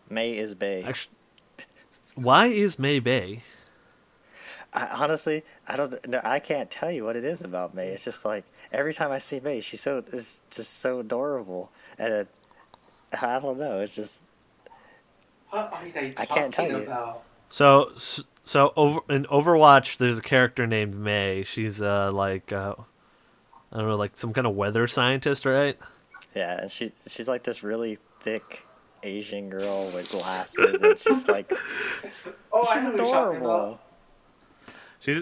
May is Bay. Actually, why is May Bay? Honestly, I don't. No, I can't tell you what it is about May. It's just like every time I see May, it's just so adorable, and I don't know. It's just What are you I can't tell talking you. about? So over in Overwatch, there's a character named May. She's I don't know, like some kind of weather scientist, right? Yeah, and she's like this really thick Asian girl with glasses, and she's like Oh, I she's know what you're talking adorable. about.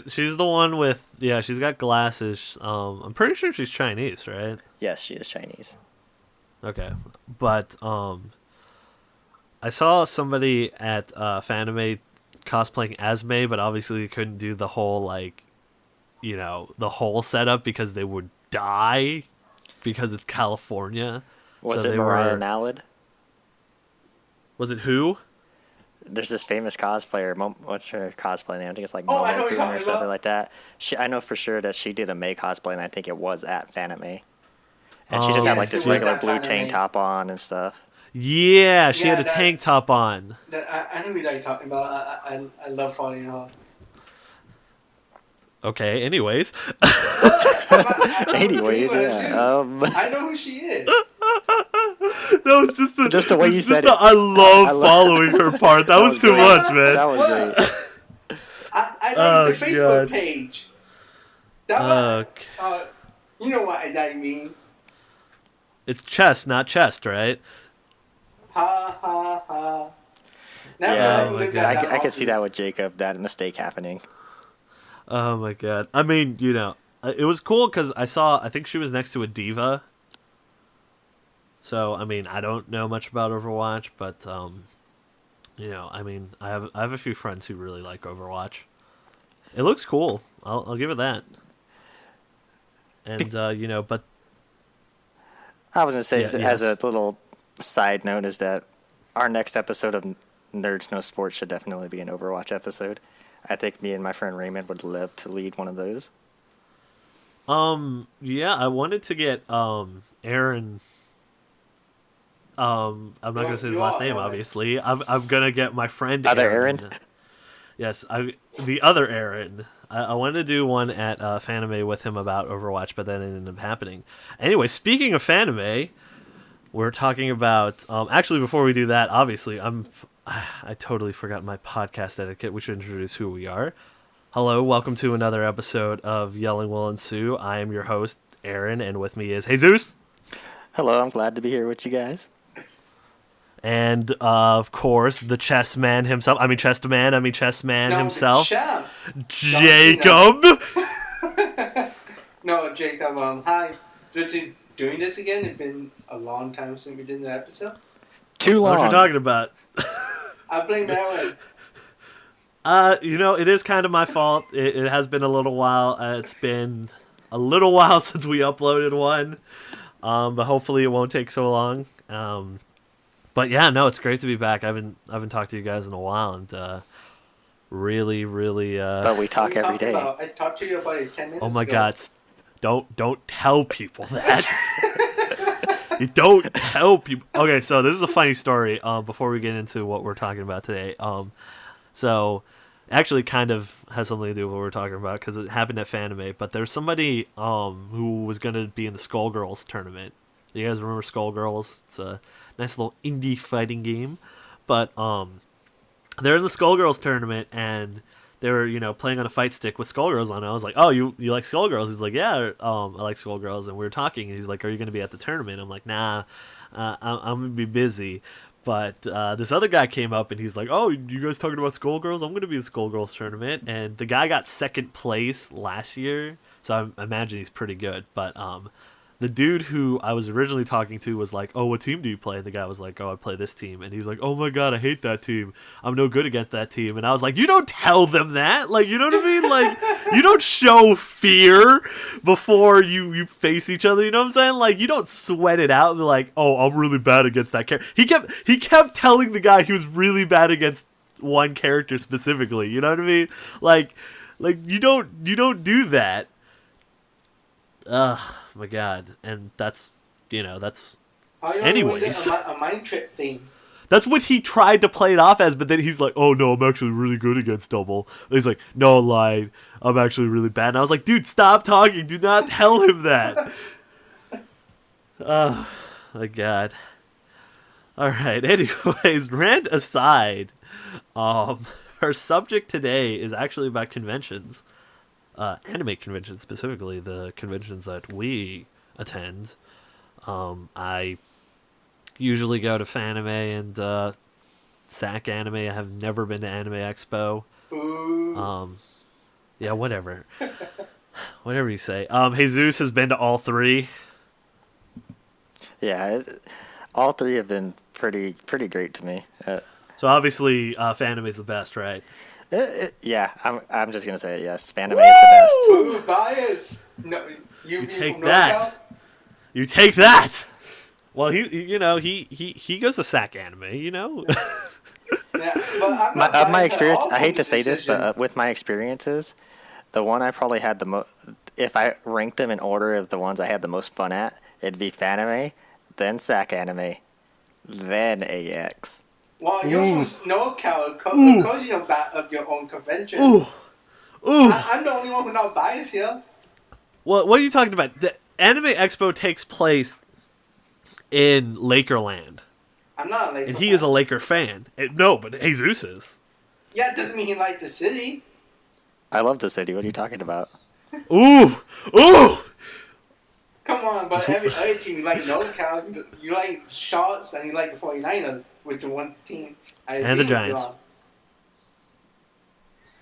She's the one with she's got glasses. I'm pretty sure she's Chinese, right? Yes, she is Chinese. Okay, but I saw somebody at Fanime cosplaying as May, but obviously they couldn't do the whole the whole setup because they would die because it's California. Was So it they Mariah were- Naled? Was it who? There's this famous cosplayer. What's her cosplay name? I think it's like Oh, I know what Momo you're Kun or talking something about. like that. I know for sure that she did a May cosplay, and I think it was at Fanime. And she just had like Yes, this it was regular at blue Fanime. tank top on and stuff. Yeah, she Yeah, had a that- tank top on. I know what you're talking about. I love falling off. Okay, anyways. Anyways, yeah. I know who she is. No, it's just Just the way you it's said just it. I love I lo- following her part. That was was too great. much, man. That was great. I Oh, like the Facebook God. page. That Okay. you know what I mean. It's chest, not chest, right? Ha ha ha. Never Yeah, let Oh me my live God. that I down. could see that with Jacob, that mistake happening. Oh my god. I mean, it was cool because I think she was next to a diva. So, I mean, I don't know much about Overwatch, but, I mean, I have a few friends who really like Overwatch. It looks cool. I'll give it that. And, but I was going to say, Yeah, as a yes. little side note, is that our next episode of Nerds No Sports should definitely be an Overwatch episode. I think me and my friend Raymond would love to lead one of those. yeah, I wanted to get, Aaron. I'm not gonna say his You last are name, Aaron. obviously. I'm gonna get my friend Other Aaron. Aaron? Yes, the other Aaron. I wanted to do one at Fanime with him about Overwatch, but then it ended up happening. Anyway, speaking of Fanime, we're talking about. Actually, before we do that, obviously, I totally forgot my podcast etiquette. We should introduce who we are. Hello, welcome to another episode of Yelling Will Ensue. I am your host, Aaron, and with me is Jesus. Hello, I'm glad to be here with you guys. And, of course, the chess man himself. Chess man No, himself. Champ. Jacob! No, Jacob. Hi. So to doing this again. It's been a long time since we did the episode. Too long. What you talking about? I blame Aaron. It is kind of my fault. It has been a little while. It's been a little while since we uploaded one. But hopefully it won't take so long. But yeah, no, it's great to be back. I haven't talked to you guys in a while, and really, really. But we talk every day. I talked to you about it 10 minutes Oh my ago. God! Don't tell people that. You don't tell people. Okay, so this is a funny story. Before we get into what we're talking about today. So actually, kind of has something to do with what we're talking about because it happened at Fanime. But there's somebody who was gonna be in the Skullgirls tournament. You guys remember Skullgirls? It's a nice little indie fighting game. But they're in the Skullgirls tournament and they were, playing on a fight stick with Skullgirls on it. I was like, oh, you like Skullgirls? He's like, yeah, I like Skullgirls. And we were talking and he's like, are you going to be at the tournament? I'm like, nah, I'm going to be busy. But this other guy came up and he's like, oh, you guys talking about Skullgirls? I'm going to be in the Skullgirls tournament. And the guy got second place last year. So I imagine he's pretty good. But the dude who I was originally talking to was like, oh, what team do you play? And the guy was like, oh, I play this team. And he was like, oh my God, I hate that team. I'm no good against that team. And I was like, you don't tell them that. Like, you know what I mean? Like, you don't show fear before you face each other. You know what I'm saying? Like, you don't sweat it out and be like, oh, I'm really bad against that character. He kept telling the guy he was really bad against one character specifically. You know what I mean? Like you don't do that. Ugh, my God. And that's How you Anyways. a mind trip thing. That's what he tried to play it off as, but then he's like, oh no, I'm actually really good against double. And he's like, no, lie, I'm actually really bad. And I was like, dude, stop talking. Do not tell him that. Oh, my God. All right. Anyways, rant aside, our subject today is actually about conventions, anime conventions specifically, the conventions that we attend. I usually go to Fanime and SAC Anime. I have never been to Anime Expo. Ooh. Yeah, whatever. Whatever you say. Jesus has been to all three. Yeah, all three have been pretty great to me. So obviously, Fanime is the best, right? Yeah, I'm just gonna say it. Yes, Fanime is the best. Ooh, bias. No, You from take NorCal? that. You take that. Well, he goes to SAC Anime, you know. Yeah, but I'm not My biased at experience, all I from hate to the say this, decision. but with my experiences, the one I probably had the most, if I ranked them in order of the ones I had the most fun at, it'd be Fanime, then SAC Anime, then AX. Well, you're Ooh. from NorCal. Ooh. Of course, you're back of your own convention. Ooh. I'm the only one who's not biased here. What are you talking about? The Anime Expo takes place in Lakerland, I'm not a Laker and he fan. is a Laker fan. No, but Jesus is. Yeah, it doesn't mean he liked the city. I love the city. What are you talking about? Ooh. Come on, but every other team, you like NorCal, you like Sharks, and you like the 49ers, with the one team. I And agree the with you Giants. on.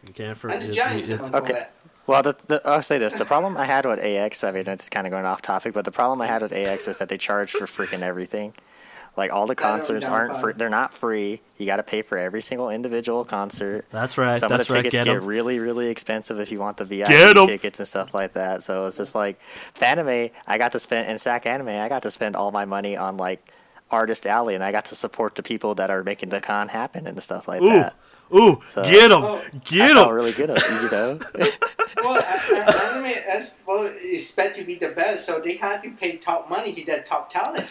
You can't And forget. the Giants. Okay. Well, I'll say this. The problem I had with AX, I mean, it's kind of going off topic, but the problem I had with AX is that they charge for freaking everything. Like, all the concerts aren't free. They're not free. You got to pay for every single individual concert. That's right. Some of the tickets Get get 'em. really, really expensive if you want the VIP Get 'em. tickets and stuff like that. So it's just like, Fanime, I got to spend, and SAC Anime, I got to spend all my money on, like, Artist Alley, and I got to support the people that are making the con happen and stuff like that. Ooh, So, get him, I get felt him. really good, you know? Well, Anime Expo is expected to be the best, so they have to pay top money to get top talent.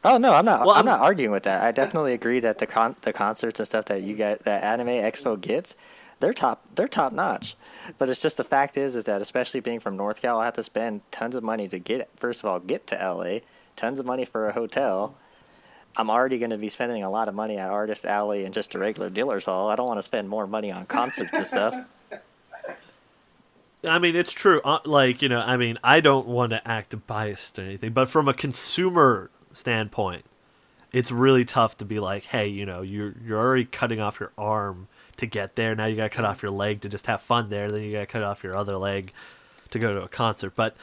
Oh no, I'm not. Well, I'm not arguing with that. I definitely agree that the concerts and stuff that you get, that Anime Expo gets, they're top notch. But it's just the fact is that especially being from North Cal, I have to spend tons of money to get to LA, tons of money for a hotel. I'm already going to be spending a lot of money at Artist Alley and just a regular dealer's hall. I don't want to spend more money on concerts and stuff. I mean, it's true. I don't want to act biased or anything, but from a consumer standpoint, it's really tough to be like, hey, you're already cutting off your arm to get there. Now you got to cut off your leg to just have fun there. Then you got to cut off your other leg to go to a concert. But,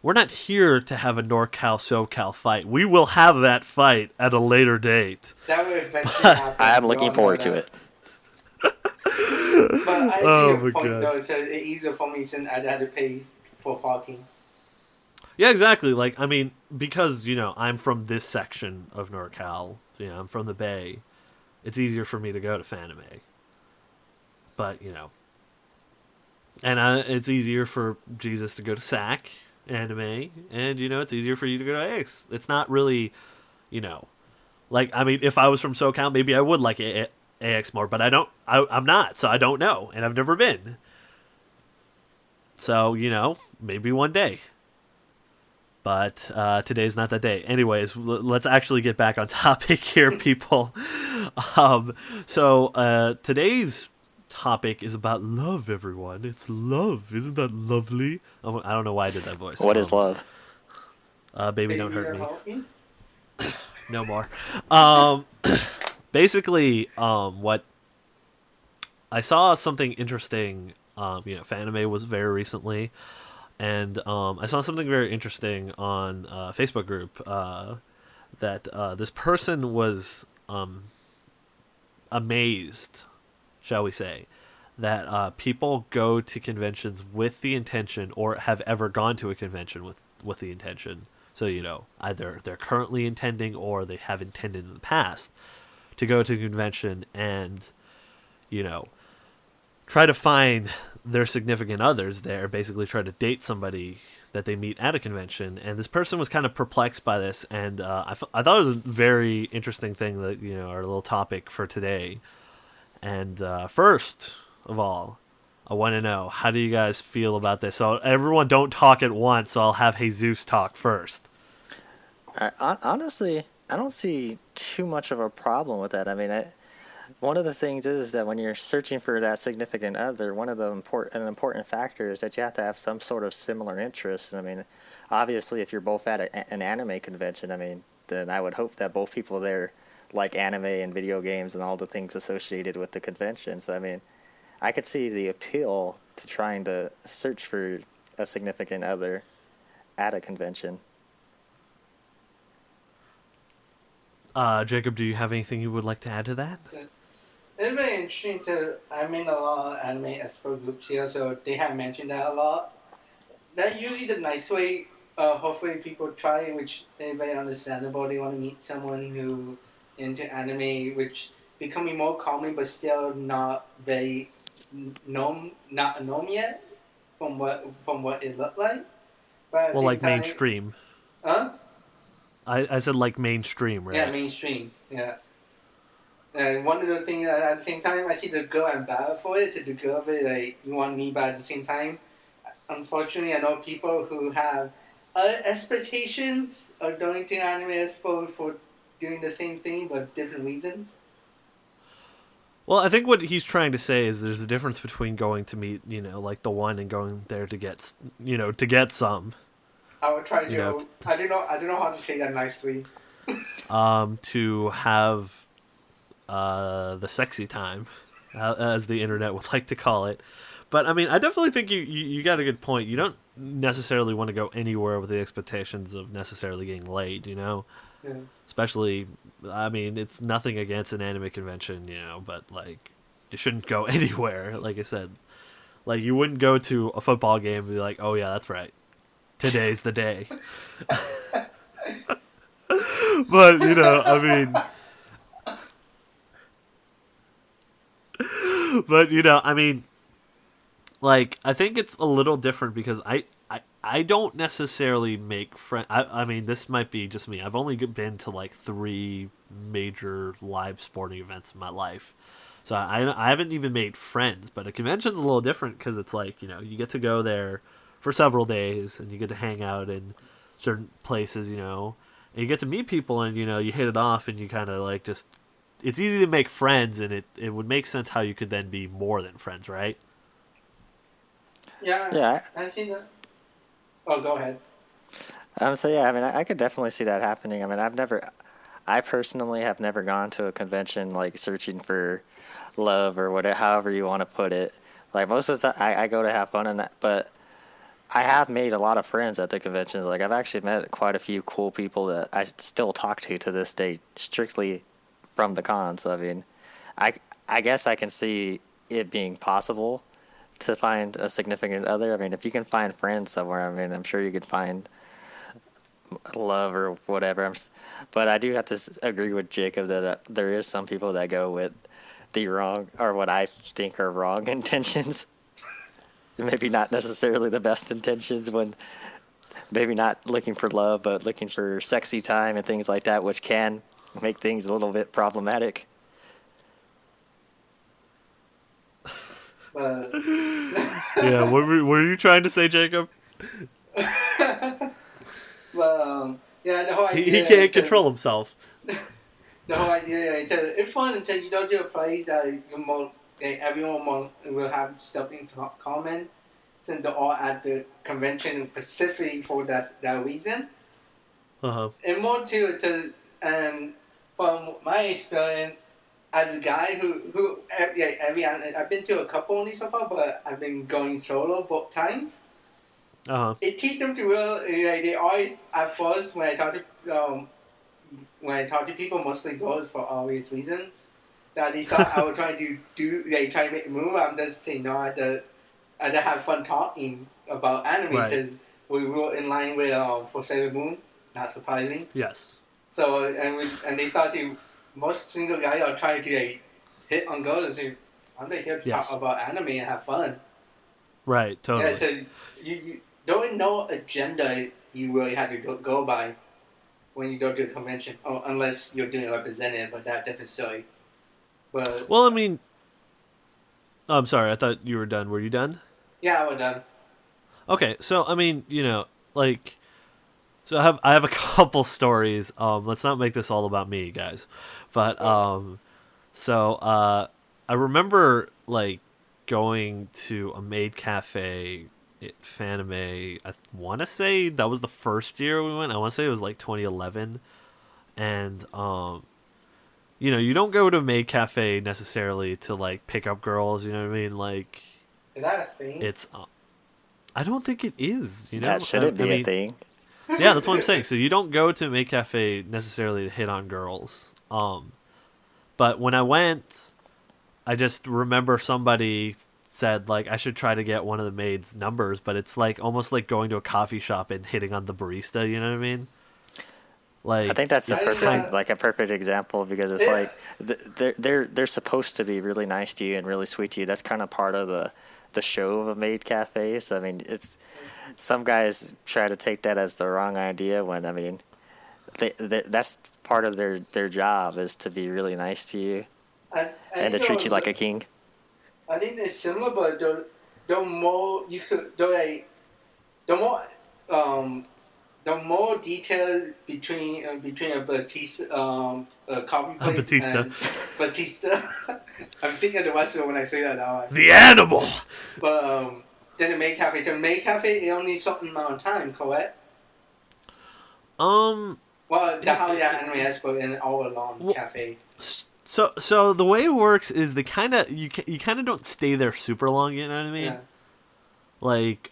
we're not here to have a NorCal SoCal fight. We will have that fight at a later date. That will eventually happen. I'm looking forward to it. But I see Oh your my point, God. though. It's easier for me since I had to pay for parking. Yeah, exactly. Because, I'm from this section of NorCal. I'm from the Bay. It's easier for me to go to Fanime. But, and it's easier for Jesus to go to SAC Anime, and it's easier for you to go to AX. It's not really, if I was from SoCal, maybe I would like AX more, but I'm not, so I don't know, and I've never been. So, maybe one day. But today's not that day. Anyways, let's actually get back on topic here, people. Today's topic is about love, everyone. It's love. Isn't that lovely? I don't know why I did that voice. What is love? Baby, don't hurt me. help me. No more. Basically, what I saw something interesting. Fanime was very recently, and I saw something very interesting on a Facebook group that this person was amazed, shall we say, that people go to conventions with the intention, or have ever gone to a convention with the intention. So, either they're currently intending or they have intended in the past to go to a convention and, try to find their significant others there, basically try to date somebody that they meet at a convention, and this person was kind of perplexed by this, and I thought it was a very interesting thing that, you know, our little topic for today. And first of all, I want to know, how do you guys feel about this? So everyone don't talk at once, so I'll have Jesus talk first. Honestly, I don't see too much of a problem with that. I mean, one of the things is that when you're searching for that significant other, one of the important factors is that you have to have some sort of similar interests. I mean, obviously, if you're both at an anime convention, I mean, then I would hope that both people there like anime and video games and all the things associated with the convention. So, I mean, I could see the appeal to trying to search for a significant other at a convention. Jacob, do you have anything you would like to add to that? It's very interesting I'm in a lot of anime expo groups here, so they have mentioned that a lot. That's usually the nice way, hopefully people try it, which is very understandable. They want to meet someone who into anime, which becoming more common, but still not very known yet from what it looked like. But at the Well, same like time, mainstream. Huh? I said like mainstream, right? Yeah, mainstream. Yeah. And one of the things at the same time, I see the good and bad for it. To the good of it, like you want me, but at the same time, unfortunately, I know people who have expectations of going to anime expo for doing the same thing, but different reasons. Well, I think what he's trying to say is there's a difference between going to meet, you know, like the one, and going there to get, you know, to get some. I would try to. You know, I don't know how to say that nicely. To have the sexy time, as the internet would like to call it. But I mean, I definitely think you got a good point. You don't necessarily want to go anywhere with the expectations of necessarily getting laid, you know? Yeah. Especially, I mean, it's nothing against an anime convention, you know, but like, you shouldn't go anywhere. Like I said, like you wouldn't go to a football game and be like, oh yeah, that's right, today's the day. But you know, I mean, but you know, I mean, like I think it's a little different because I don't necessarily make friends. I mean, this might be just me. I've only been to like 3 major live sporting events in my life. So I haven't even made friends. But a convention's a little different because it's like, you know, you get to go there for several days and you get to hang out in certain places, you know. And you get to meet people and, you know, you hit it off and you kind of like just... It's easy to make friends, and it would make sense how you could then be more than friends, right? Yeah. I see that. Oh, go ahead. So yeah, I mean, I could definitely see that happening. I mean, I personally have never gone to a convention like searching for love or whatever, however you want to put it. Like most of the time, I go to have fun and that, but I have made a lot of friends at the conventions. Like I've actually met quite a few cool people that I still talk to this day, strictly from the con. So I mean, I guess I can see it being possible to find a significant other. I mean, if you can find friends somewhere, I mean, I'm sure you could find love or whatever. But I do have to agree with Jacob that there is some people that go with the wrong, or what I think are wrong intentions. Maybe not necessarily the best intentions, when maybe not looking for love, but looking for sexy time and things like that, which can make things a little bit problematic. Yeah, what were you trying to say, Jacob? Well, yeah, the whole idea... He can't control himself. The whole idea, it's fun until you don't do a place that everyone will have stuff in common, since they're all at the convention specifically for that reason. Uh-huh. And more and from my experience, as a guy who I've been to a couple only so far, but I've been going solo both times. Uh-huh. It teaches them to realize they always, at first when I talk to people, mostly girls for obvious reasons, that they thought I was trying to try to make a move. I'm just saying no. I just have fun talking about anime because we were in line with for Sailor Moon. Not surprising. Yes. So and they thought most single guys are trying to hit on girls and say, I'm just here to talk about anime and have fun. Right. Totally. Yeah, there was no agenda you really had to go by when you go to a convention, unless you're doing a representative, but that's different story. But Well, I mean, I'm sorry. I thought you were done. Were you done? yeah, we're done. Okay, so I mean, like, so I have a couple stories. Let's not make this all about me, guys. But I remember like going to a maid cafe at Fanime. I want to say that was the first year we went. I want to say it was like 2011, and you don't go to a maid cafe necessarily to like pick up girls. You know what I mean? Like, Is that a thing? it's. I don't think it is. That shouldn't be a thing. Yeah, that's what I'm saying. So you don't go to a maid cafe necessarily to hit on girls. But when I went, I just remember somebody said like I should try to get one of the maid's numbers, but it's like almost like going to a coffee shop and hitting on the barista. You know what I mean? Like I think that's a Yeah, perfect, yeah. like a perfect example because it's Yeah. like they're supposed to be really nice to you and really sweet to you. That's kind of part of the show of a maid cafe. So I mean, it's some guys try to take that as the wrong idea when I mean, that's part of their job is to be really nice to you and to treat you like a king. I think it's similar, but the more you could, the more detail between a Batista a coffee place Batista. and Batista. I'm thinking of the Western when I say that now. the animal. But then the maid cafe. The maid cafe it only certain amount of time, correct? Well, the how Anime Expo and All Along Cafe. So the way it works is they kind of you kind of don't stay there super long. You know what I mean? Yeah. Like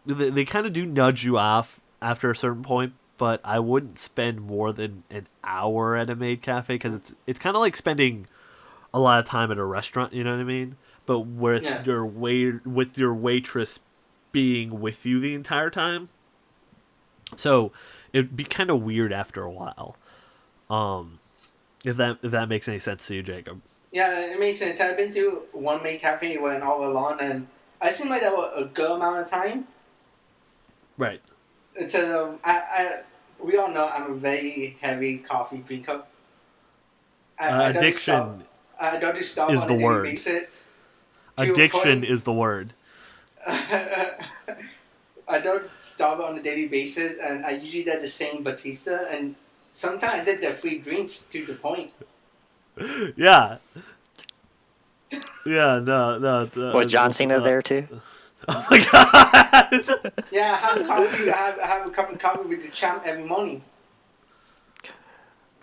they kind of do nudge you off after a certain point, but I wouldn't spend more than an hour at a maid cafe because it's kind of like spending a lot of time at a restaurant. You know what I mean? But with Yeah. your waitress being with you the entire time, so it'd be kind of weird after a while. If that makes any sense to you, Jacob. Yeah, it makes sense. I've been to one maid cafe when All Along, and I seem like that was a good amount of time. Right. Until we all know I'm a very heavy coffee drinker. I don't Addiction I don't do stuff is on the a daily word. basis. To a Addiction point- is the word. I don't stop on a daily basis, and I usually get the same Batista, and sometimes I did the free drinks to the point. Yeah. Yeah. No. Was John Cena there too? Oh my god. Yeah, I have coffee. I have a cup of coffee with the champ every morning.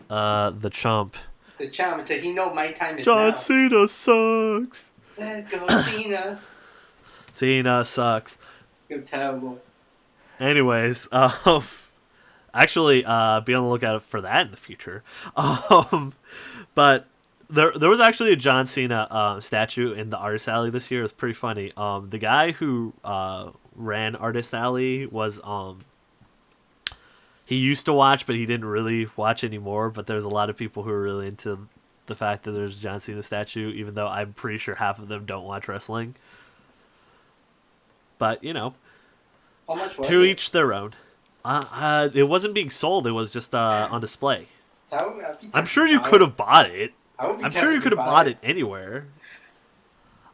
The chump. The champ, until he know my time is John now. Cena sucks. Let's go, Cena. Cena sucks. You're terrible. Anyways, actually, be on the lookout for that in the future. But there was actually a John Cena statue in the Artist Alley this year. It was pretty funny. The guy who ran Artist Alley was he used to watch, but he didn't really watch anymore. But there's a lot of people who are really into the fact that there's a John Cena statue, even though I'm pretty sure half of them don't watch wrestling. But How much was to it? each their own. It wasn't being sold; it was just on display. I'm sure you could have bought it. I'm sure you could have bought it anywhere.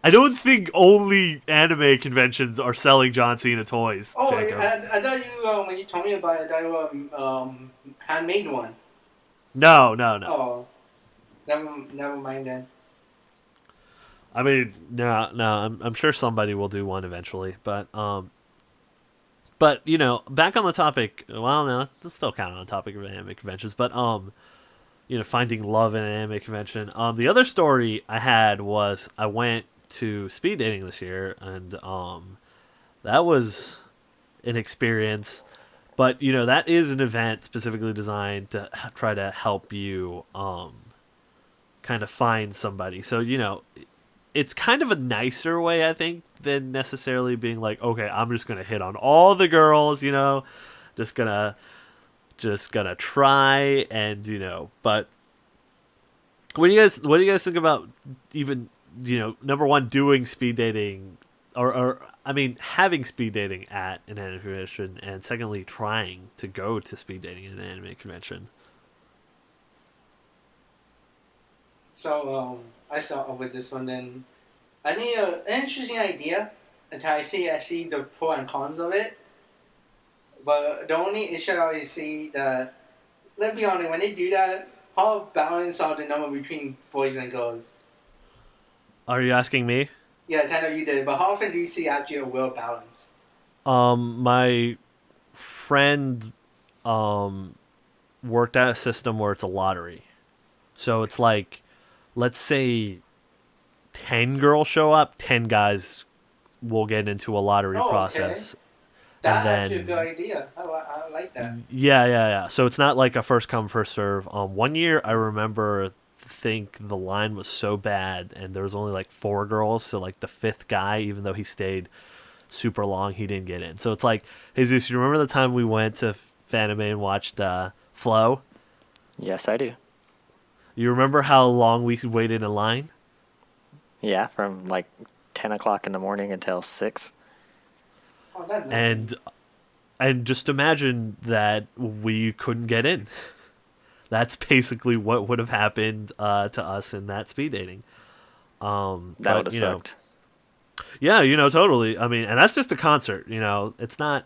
I don't think only anime conventions are selling John Cena toys. Oh, Jacob. I thought you when you told me about it, I thought you were handmade one. No. Oh, never mind then. I mean, no. I'm sure somebody will do one eventually, but back on the topic. Well, no, it's still kind of on the topic of anime conventions, but finding love in an anime convention. The other story I had was I went to speed dating this year, and that was an experience. But that is an event specifically designed to try to help you kind of find somebody. So it's kind of a nicer way, I think, than necessarily being like, okay, I'm just gonna hit on all the girls, just gonna try and but what do you guys think about even number one, doing speed dating or I mean, having speed dating at an anime convention, and secondly, trying to go to speed dating at an anime convention. So I start off with this one. Then I need an interesting idea, and I see the pros and cons of it. But the only issue I see that, let's be honest, when they do that, how balanced are the number between boys and girls? Are you asking me? Yeah, I know you did, but how often do you see actually a well balance? My friend worked at a system where it's a lottery. So it's like, let's say 10 girls show up, 10 guys will get into a lottery process. That's And actually a then, good idea. I like that. yeah. So it's not like a first come, first serve. One year I remember, think the line was so bad and there was only like 4 girls. So like the 5th guy, even though he stayed super long, he didn't get in. So it's like, Jesus, you remember the time we went to Fanime and watched Flow? Yes, I do. You remember how long we waited in line? Yeah, from like 10 o'clock in the morning until 6. Oh, that's nice. And just imagine that we couldn't get in. That's basically what would have happened to us in that speed dating. That but, would have sucked. Yeah, totally. I mean, and that's just a concert. It's not.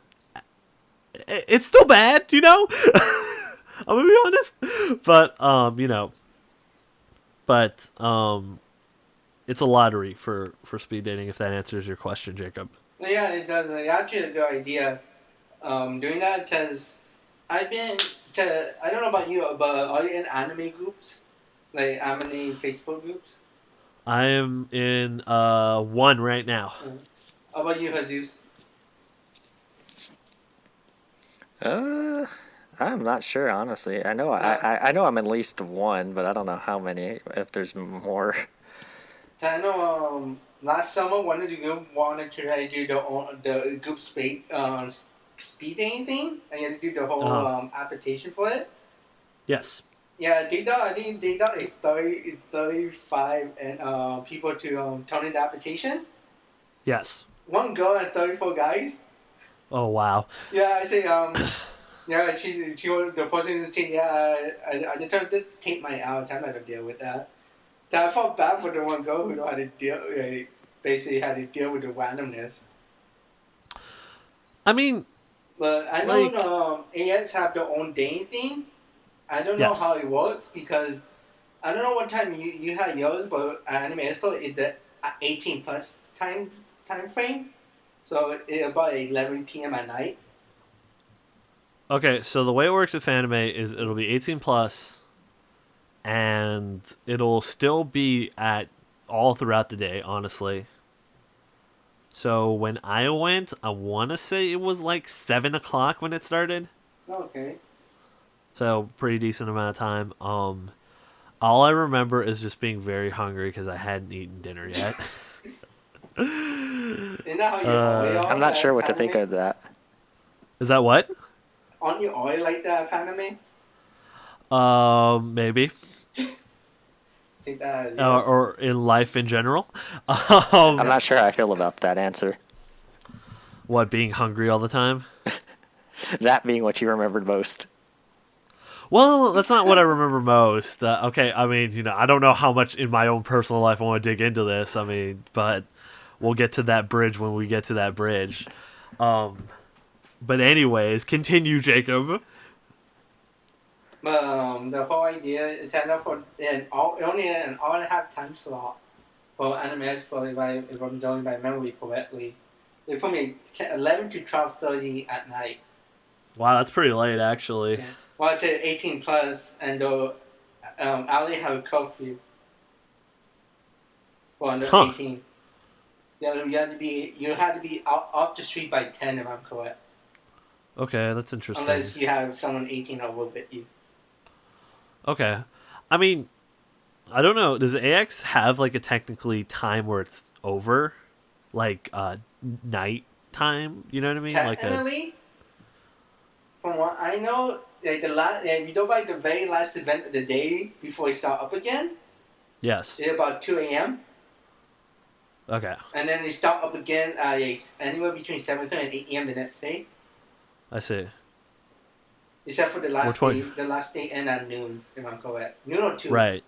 It's still bad. I'm gonna be honest, but it's a lottery for speed dating. If that answers your question, Jacob. Yeah, it does. It's actually a good idea. Doing that because I've been to. I don't know about you, but are you in anime groups, like anime Facebook groups? I am in one right now. How about you, Jesus? I'm not sure, honestly. I know I know I'm at least one, but I don't know how many. If there's more. I know. Last summer, one of the group wanted to try to do the group speed thing, and you had to do the whole application for it. Yes. Yeah, they done. I think they done a 35 and people to turn in the application. Yes. One girl and 34 guys. Oh wow. Yeah, I say yeah, she was the person to take. Yeah, I determined to take my out. I'm not gonna deal with that. So I felt bad for the one girl who had to basically had to deal with the randomness. I mean, but I know AS have their own day thing. I don't know how it works because I don't know what time you had yours, but Anime Expo is the 18 plus time frame. So it's about 11 p.m. at night. Okay, so the way it works at Fanime is it'll be 18 plus, and it'll still be at all throughout the day, honestly. So when I went, I want to say it was like 7 o'clock when it started. Okay. So pretty decent amount of time. All I remember is just being very hungry because I hadn't eaten dinner yet. Isn't that how you oil I'm not sure what to anime? think of that. Is that what? Aren't you oil like that anime? Maybe. Think that yes. Or in life in general. I'm not sure how I feel about that answer. What, being hungry all the time? That being what you remembered most. Well, that's not what I remember most. Okay, I mean, I don't know how much in my own personal life I want to dig into this. I mean, but we'll get to that bridge when we get to that bridge. But anyways, continue, Jacob. The whole idea is kind of for only an hour and a half time slot for Anime Expo if I'm doing my memory correctly. It's from 11 to 12:30 at night. Wow, that's pretty late, actually. Yeah. Well, to 18 plus, and I only have a curfew for under 18. Yeah, you had to be out off the street by 10 if I'm correct. Okay, that's interesting. Unless you have someone 18 over with you. Okay. I mean, I don't know. Does AX have like a technically time where it's over? Like night time? You know what I mean? Technically, from what I know, like if you go by the very last event of the day before we start up again. Yes. It's about 2 a.m. Okay. And then they start up again anywhere between 7:30 and 8 a.m. the next day. I see. Except for the Or last 20. day. The last day end at noon, if I'm correct. Noon or 2. Right.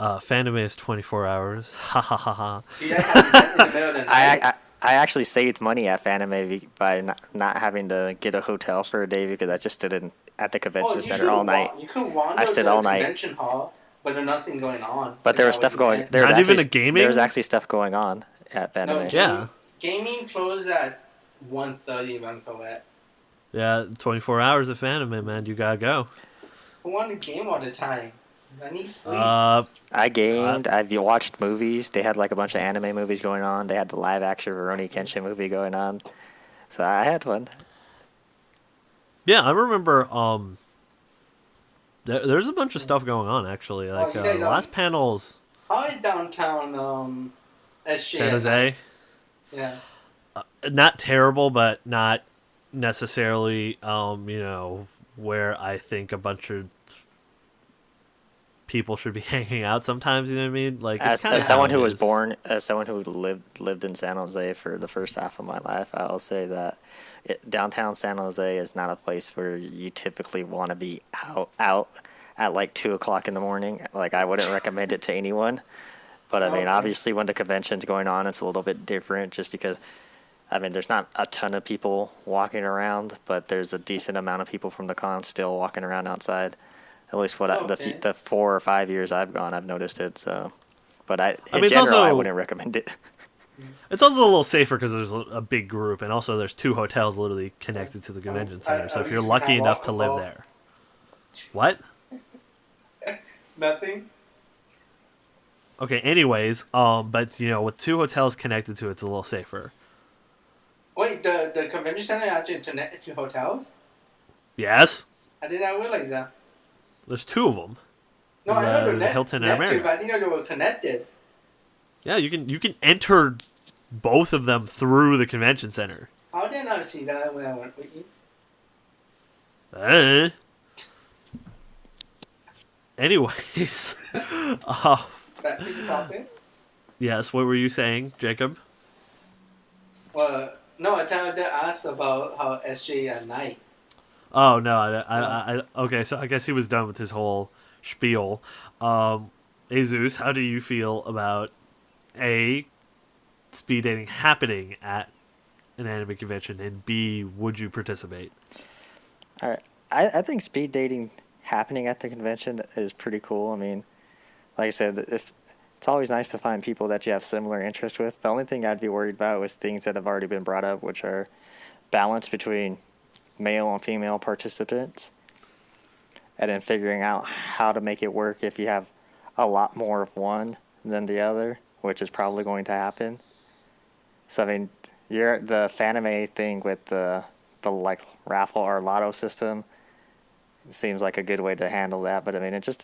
Fandom is 24 hours. Ha ha ha ha. So you guys have to get in the middle of the night. I actually saved money at Fanime by not having to get a hotel for a day because I just stood in at the convention center all night. You could wander I stood the all night. convention hall, but there's nothing going on. But there was stuff going. There was Not actually, even a gaming? There was actually stuff going on at No, Fanime. Yeah. Gaming closes at 1:30, if I'm correct. Yeah, 24 hours of Fandom, man. You gotta go. Who want to game all the time? I need sleep. I gamed. I've watched movies. They had like a bunch of anime movies going on. They had the live action Rurouni Kenshin movie going on. So I had fun. Yeah, I remember. There's a bunch of stuff going on actually. Like you guys the last panels. How is downtown SJ? San Jose. Yeah. Not terrible, but not necessarily. Where I think a bunch of people should be hanging out sometimes. You know what I mean? Like As someone who was born, as someone who lived in San Jose for the first half of my life, I will say that downtown San Jose is not a place where you typically want to be out at like 2:00 in the morning. Like I wouldn't recommend it to anyone. But I mean, obviously, when the convention's going on, it's a little bit different, just because. I mean, there's not a ton of people walking around, but there's a decent amount of people from the con still walking around outside. At least the 4 or 5 years I've gone, I've noticed it. So, but in general, I wouldn't recommend it. It's also a little safer because there's a big group, and also there's 2 hotels literally connected to the convention center. So if you're lucky enough to live there, what? Nothing. Okay. Anyways, but with 2 hotels connected to it, it's a little safer. Wait, the convention center actually connected to hotels? Yes. I did not realize that. There's 2 of them. No, I know there's a Hilton and a Marriott. but I didn't know they were connected. Yeah, you can enter both of them through the convention center. How did I not see that when I went with you? Anyways, Back to the topic? yes. What were you saying, Jacob? Well, no, I tried to ask about how SJ at night. Oh no, I okay. So I guess he was done with his whole spiel. Jesus, how do you feel about speed dating happening at an anime convention, and B, would you participate? All right, I think speed dating happening at the convention is pretty cool. I mean, like I said, it's always nice to find people that you have similar interests with. The only thing I'd be worried about was things that have already been brought up, which are balance between male and female participants, and then figuring out how to make it work if you have a lot more of one than the other, which is probably going to happen. So I mean, the Fanime thing with the like raffle or lotto system seems like a good way to handle that, but I mean, it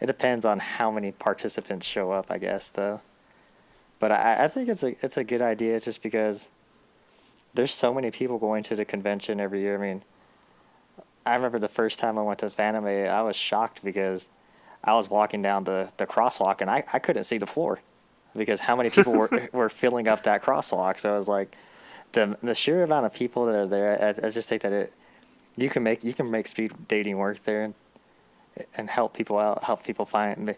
depends on how many participants show up, I guess, though. But I think it's a good idea, just because there's so many people going to the convention every year. I mean, I remember the first time I went to Fanime, I was shocked because I was walking down the crosswalk and I couldn't see the floor because how many people were filling up that crosswalk. So I was like, the sheer amount of people that are there, I just think that you can make speed dating work there and help people out, help people find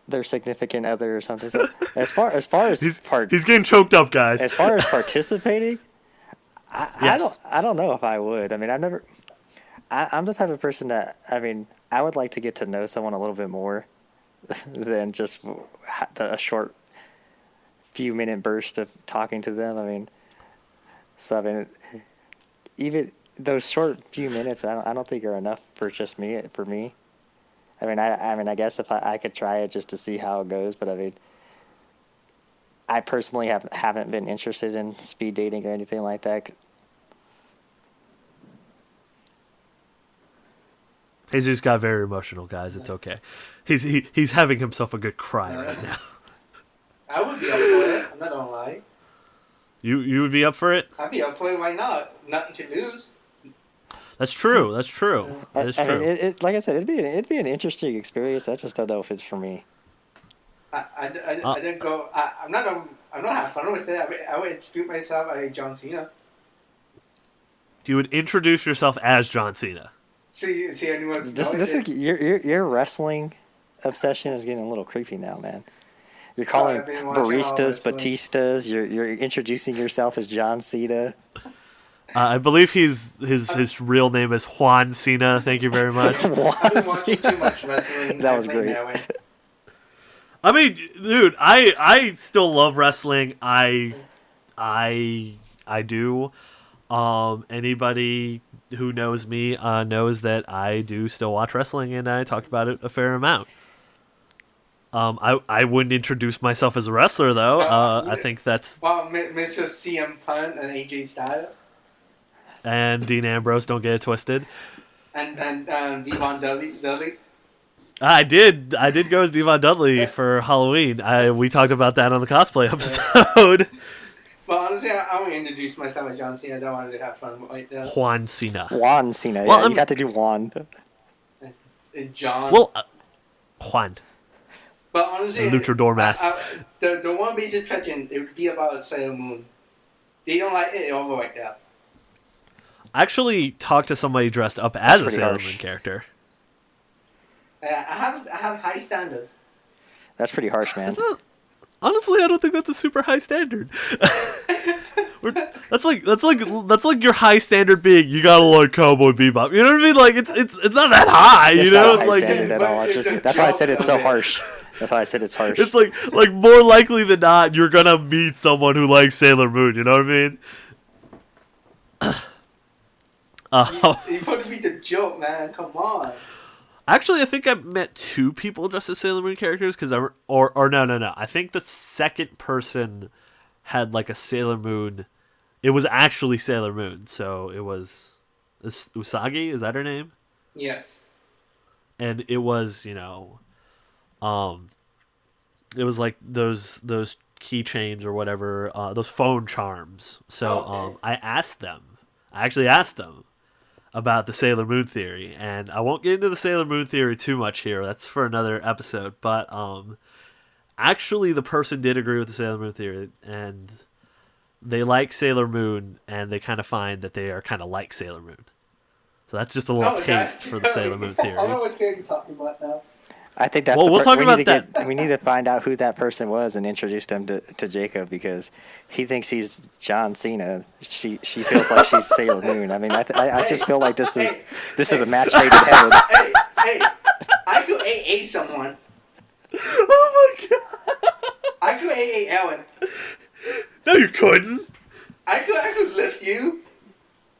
their significant other or something. So as far as he's getting choked up, guys. As far as participating, yes. I don't know if I would. I mean, I'm the type of person that, I mean, I would like to get to know someone a little bit more than just a short few minute burst of talking to them. I mean, so I mean, even those short few minutes, I don't think are enough for just me. For me, I mean, I guess if I could try it just to see how it goes, but I mean, I personally haven't been interested in speed dating or anything like that. Jesus got very emotional, guys. It's okay. He's having himself a good cry right now. I would be up for it. I'm not gonna lie. You would be up for it? I'd be up for it. Why not? Nothing to lose. That's true. That is true. I mean, like I said, it'd be an interesting experience. I just don't know if it's for me. I didn't go. I'm not have fun with it. I would introduce myself as John Cena. You would introduce yourself as John Cena. See anyone. This is your wrestling obsession is getting a little creepy now, man. You're calling baristas Batistas. You're introducing yourself as John Cena. I believe his real name is Juan Cena. Thank you very much. I've been watching too much wrestling. That was great. I mean, dude, I still love wrestling. I do. Anybody who knows me knows that I do still watch wrestling, and I talk about it a fair amount. I wouldn't introduce myself as a wrestler though. I think that's Mr. CM Punk and AJ Styles and Dean Ambrose. Don't get it twisted. And Devon Dudley. I did go as Devon Dudley for Halloween. We talked about that on the cosplay episode. But honestly, I want to introduce myself as John Cena. I don't want to have fun right now. Juan Cena. Juan Cena. Well, yeah, you got to do Juan. John. Well, Juan. But honestly, Luchador mask. The one basic question, it would be about Sailor Moon. They don't like it over like that. I actually talked to somebody dressed up as a Sailor Moon character. I have high standards. That's pretty harsh, man. Honestly, I don't think that's a super high standard. That's like your high standard being you gotta like Cowboy Bebop. You know what I mean? Like it's not that high. It's you know, not a high standard at all. That's why I said it's so harsh. That's why I said it's harsh. It's like more likely than not, you're gonna meet someone who likes Sailor Moon. You know what I mean? You put me the joke, man. Come on. Actually, I think I met two people dressed as Sailor Moon characters because no. I think the second person had like a Sailor Moon. It was actually Sailor Moon, so it was Usagi. Is that her name? Yes. And it was it was like those keychains or whatever, those phone charms. So I actually asked them about the Sailor Moon theory, and I won't get into the Sailor Moon theory too much here. That's for another episode. But actually, the person did agree with the Sailor Moon theory, and they like Sailor Moon, and they kind of find that they are kind of like Sailor Moon. So that's just a little taste for the Sailor Moon theory. I don't know what you're talking about now. I think that's we'll talk about that. We need to find out who that person was and introduce them to Jacob because he thinks he's John Cena. She feels like she's Sailor Moon. I mean, I just feel like this is a match made in heaven. Hey, I could AA someone. Oh my god! I could AA Ellen. No, you couldn't. I could lift you.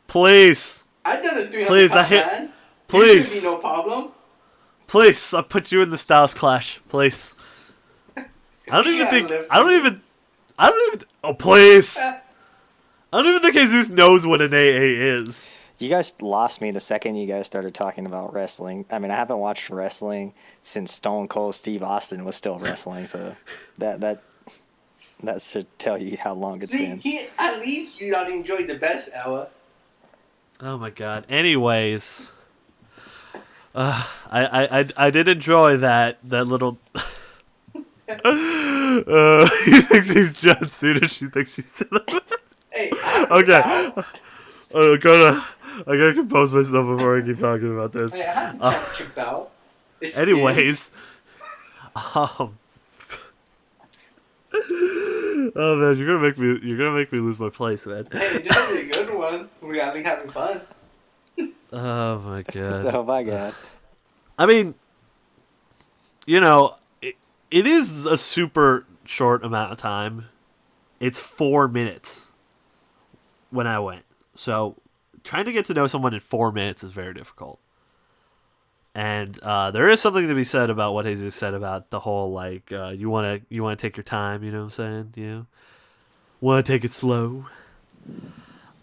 Please. I've done a 300 Please, man. Please. Should be no problem. Please, I'll put you in the Styles Clash, please. I don't even. Oh, please. I don't even think Jesus knows what an AA is. You guys lost me the second you guys started talking about wrestling. I mean, I haven't watched wrestling since Stone Cold Steve Austin was still wrestling, so that should tell you how long it's been. At least you don't enjoy the best hour. Oh my god. Anyways. I did enjoy that little. He thinks he's John Cena. She thinks she's Cena. Hey, okay. I gotta compose myself before I keep talking about this. Hey, I have Chuck Bell. Anyways, oh man, you're gonna make me lose my place, man. Hey, this is a good one. We're really having fun. Oh my god. Oh my god. I mean, it is a super short amount of time. It's 4 minutes when I went. So trying to get to know someone in 4 minutes is very difficult. And there is something to be said about what Jesus said about the whole like you want to take your time, you know what I'm saying? Want to take it slow.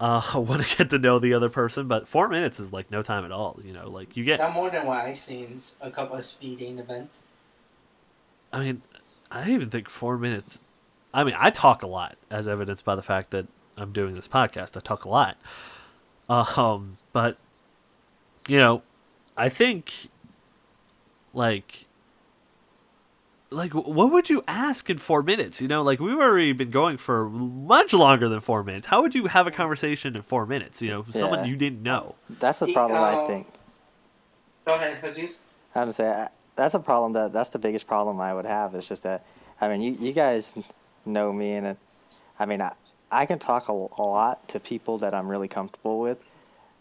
I want to get to know the other person, but 4 minutes is like no time at all. Like you get. Not more than what I've seen a couple of speeding events. I mean, I even think 4 minutes. I mean, I talk a lot, as evidenced by the fact that I'm doing this podcast. I talk a lot. But I think like like, what would you ask in 4 minutes? You know, like, we've already been going for much longer than 4 minutes. How would you have a conversation in 4 minutes? You know, someone you didn't know. That's the problem, I think. Go ahead, Jesus. How to say that's a problem that's the biggest problem I would have. It's just that, I mean, you guys know me, and I mean, I can talk a lot to people that I'm really comfortable with,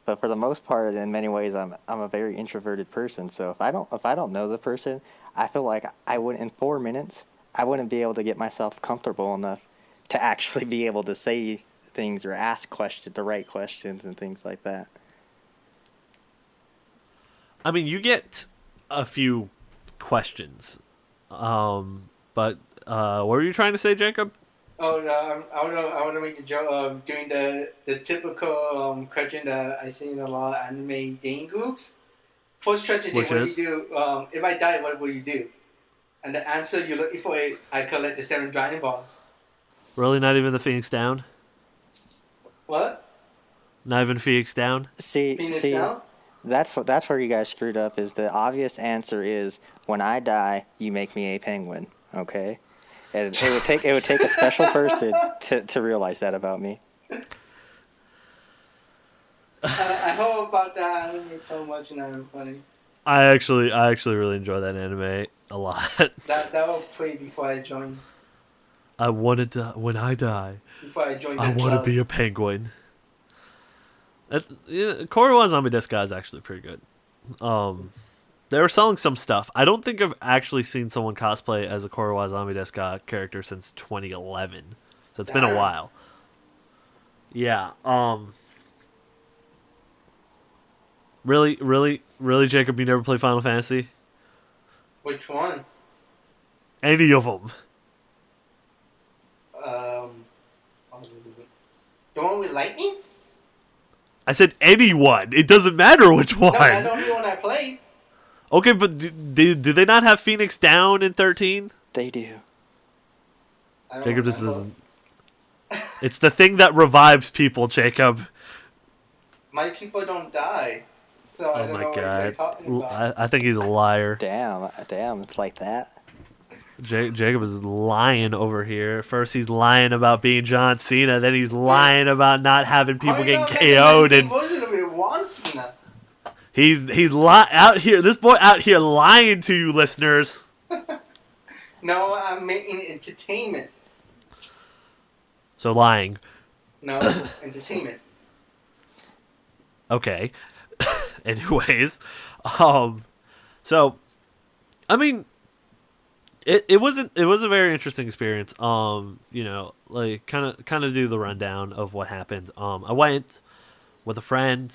but for the most part, in many ways, I'm a very introverted person. So if I don't know the person, I feel like in 4 minutes I wouldn't be able to get myself comfortable enough to actually be able to say things or ask the right questions and things like that. I mean, you get a few questions, but what were you trying to say, Jacob? Oh, no, I want to make a joke of doing the typical question that I see in a lot of anime game groups. First question, what do you do? If I die, what will you do? And the answer you're looking for is, I collect the 7 Dragon Balls. Really, not even the Phoenix Down? What? Not even Phoenix Down? Phoenix Down? That's where you guys screwed up. Is the obvious answer is, when I die, you make me a penguin. Okay, and it would take a special person to realize that about me. I hope about that anime so much, and I'm funny. I actually really enjoy that anime a lot. That will play before I join. I wanted to when I die. Before I join. I want to be a penguin. Korra Zombie Deska is actually pretty good. They were selling some stuff. I don't think I've actually seen someone cosplay as a Korra Zombie Deska character since 2011. So it's been a while. Yeah. Really, Jacob, you never play Final Fantasy? Which one? Any of them. The one with lightning? I said anyone. It doesn't matter which one. No, I don't know when I played. Okay, but do they not have Phoenix Down in 13? They do. Jacob just doesn't. It's the thing that revives people, Jacob. My people don't die. So I don't know what you're talking about. I think he's a liar. Damn, it's like that. Jacob is lying over here. First he's lying about being John Cena, then he's lying about not having people getting KO'd, and he's out here. This boy out here lying to you, listeners. No, I'm making entertainment. So lying. No, entertainment. Okay. Anyways, so I mean, it was a very interesting experience. You know, like kind of do the rundown of what happened. I went with a friend.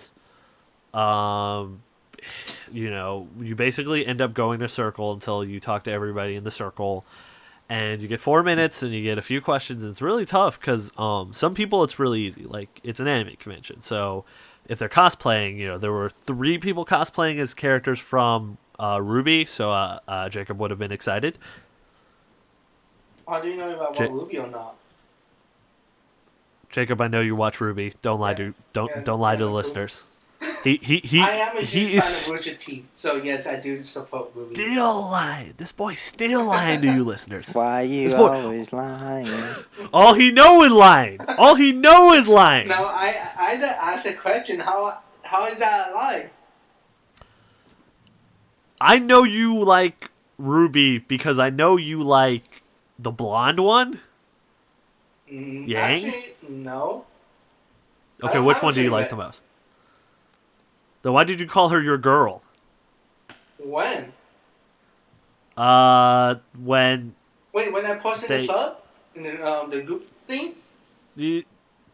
You know, you basically end up going in a circle until you talk to everybody in the circle, and you get 4 minutes and you get a few questions. And it's really tough because some people it's really easy. Like, it's an anime convention, so if they're cosplaying, you know, there were 3 people cosplaying as characters from Ruby, so Jacob would have been excited. How do you know about Ruby or not? Jacob, I know you watch Ruby. Don't lie to the listeners. I am a huge fan of Rooster Teeth, so yes, I do support Ruby. Still lying. This boy's still lying to you, listeners. Why you always lying? All he know is lying. All he know is lying. No, I asked a question. How is that a lie? I know you like Ruby because I know you like the blonde one. Yang? Actually, no. Okay, which one do you like the most? Then why did you call her your girl? When? When... Wait, when I posted the club? In the group thing? You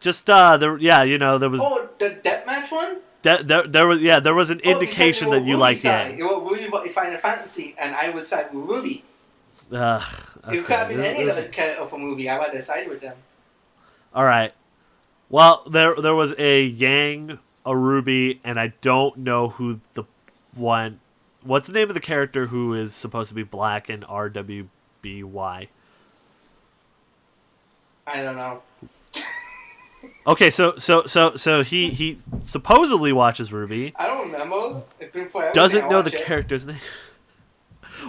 know, there was... Oh, the deathmatch one? There was an indication that you liked Yang. It was Ruby Final Fantasy, and I was side with Ruby. Okay. It could have been any other character from Ruby. I would have sided with them. Alright. Well, there was a Yang, a Ruby, and I don't know who the one... What's the name of the character who is supposed to be black in RWBY? I don't know. Okay, so he supposedly watches Ruby. I don't remember. Doesn't know the character's name.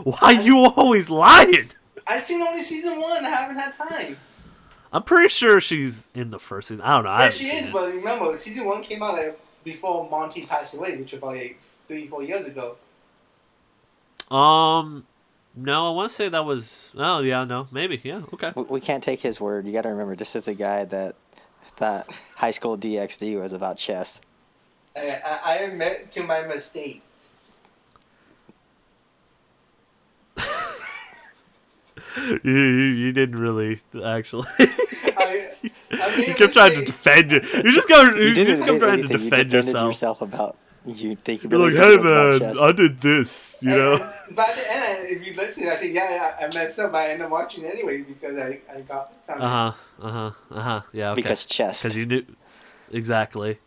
Why you always lying? I've seen only season 1. I haven't had time. I'm pretty sure she's in the first season. I don't know. I Yeah, haven't she seen is, it. but remember, season 1 came out like before Monty passed away, which was about like 3-4 years ago. No, I want to say that was. Oh yeah, no, maybe, yeah, okay. We can't take his word. You got to remember, this is the guy that thought high school DxD was about chess. I admit to my mistakes. You didn't really actually. I made You a kept trying to mistake. defend it. You just go. You didn't just kept admit trying to anything. You defend defended yourself. about you thinking. You're like, really hey thinking it was about man, chess. I did this. You know. And by the end, if you listen, I say, yeah, I messed up. I ended up watching it anyway because I got. Yeah. Okay. Because chess. Because you knew exactly.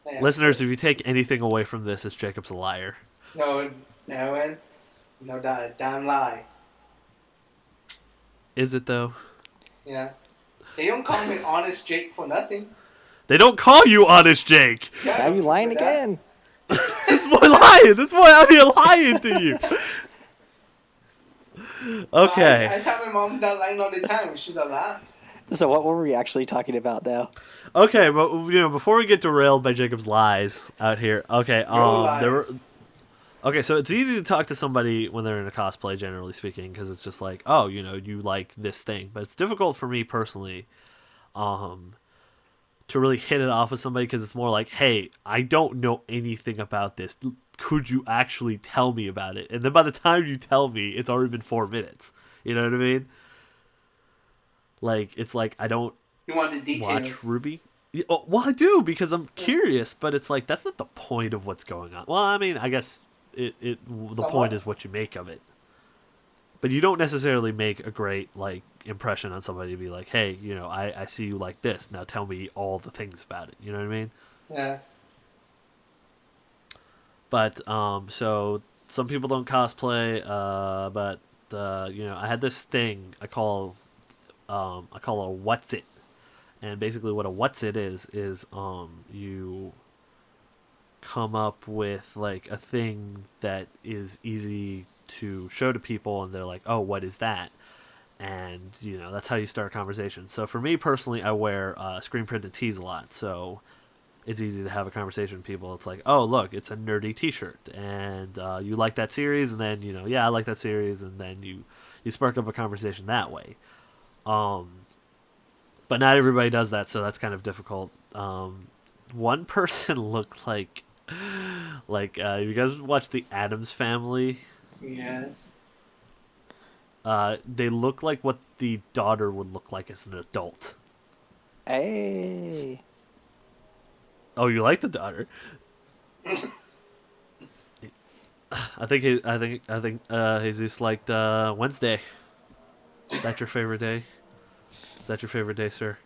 Yeah. Listeners, if you take anything away from this, it's Jacob's a liar. No, that damn lie. Is it though? Yeah. They don't call me Honest Jake for nothing. They don't call you Honest Jake. Yeah, Now you lying for that. again. This boy lying. This boy out here lying to you. Okay. I tell my mom that lying all the time when she's alive. So what were we actually talking about now? Okay, but before we get derailed by Jacob's lies out here, okay, there were. lies. Okay, so it's easy to talk to somebody when they're in a cosplay, generally speaking, because it's just like, oh, you like this thing, but it's difficult for me personally, to really hit it off with somebody because it's more like, hey, I don't know anything about this. Could you actually tell me about it? And then by the time you tell me, it's already been 4 minutes. You know what I mean? Like, it's like I don't You want the details. watch Ruby. Yeah, well, I do because I'm curious, but it's like that's not the point of what's going on. Well, I mean, I guess the Somewhat. point is what you make of it. But you don't necessarily make a great like impression on somebody to be like, hey, I see you like this. Now tell me all the things about it. You know what I mean? Yeah. But so some people don't cosplay, but I had this thing I call a what's it, and basically what a what's it is you come up with like a thing that is easy to show to people, and they're like, oh, what is that? And that's how you start a conversation. So for me personally, I wear screen printed tees a lot, so it's easy to have a conversation with people. It's like, oh, look, it's a nerdy T-shirt, and you like that series, and then yeah, I like that series, and then you spark up a conversation that way. But not everybody does that, so that's kind of difficult. One person looked like you guys watch the Addams Family? Yes. They look like what the daughter would look like as an adult. Hey. Oh, you like the daughter? I think Jesus liked Wednesday. Is that your favorite day? Is that your favorite day, sir?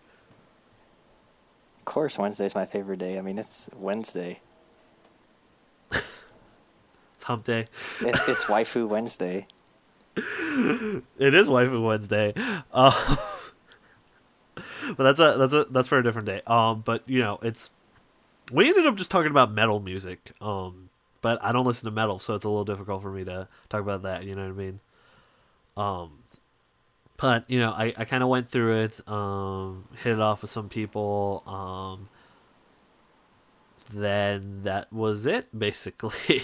Of course, Wednesday's my favorite day. I mean, it's Wednesday. It's Hump Day. It's Waifu Wednesday. It is Waifu Wednesday. But that's for a different day. But it's we ended up just talking about metal music. But I don't listen to metal, so it's a little difficult for me to talk about that. You know what I mean? But I kind of went through it, hit it off with some people. Then that was it, basically.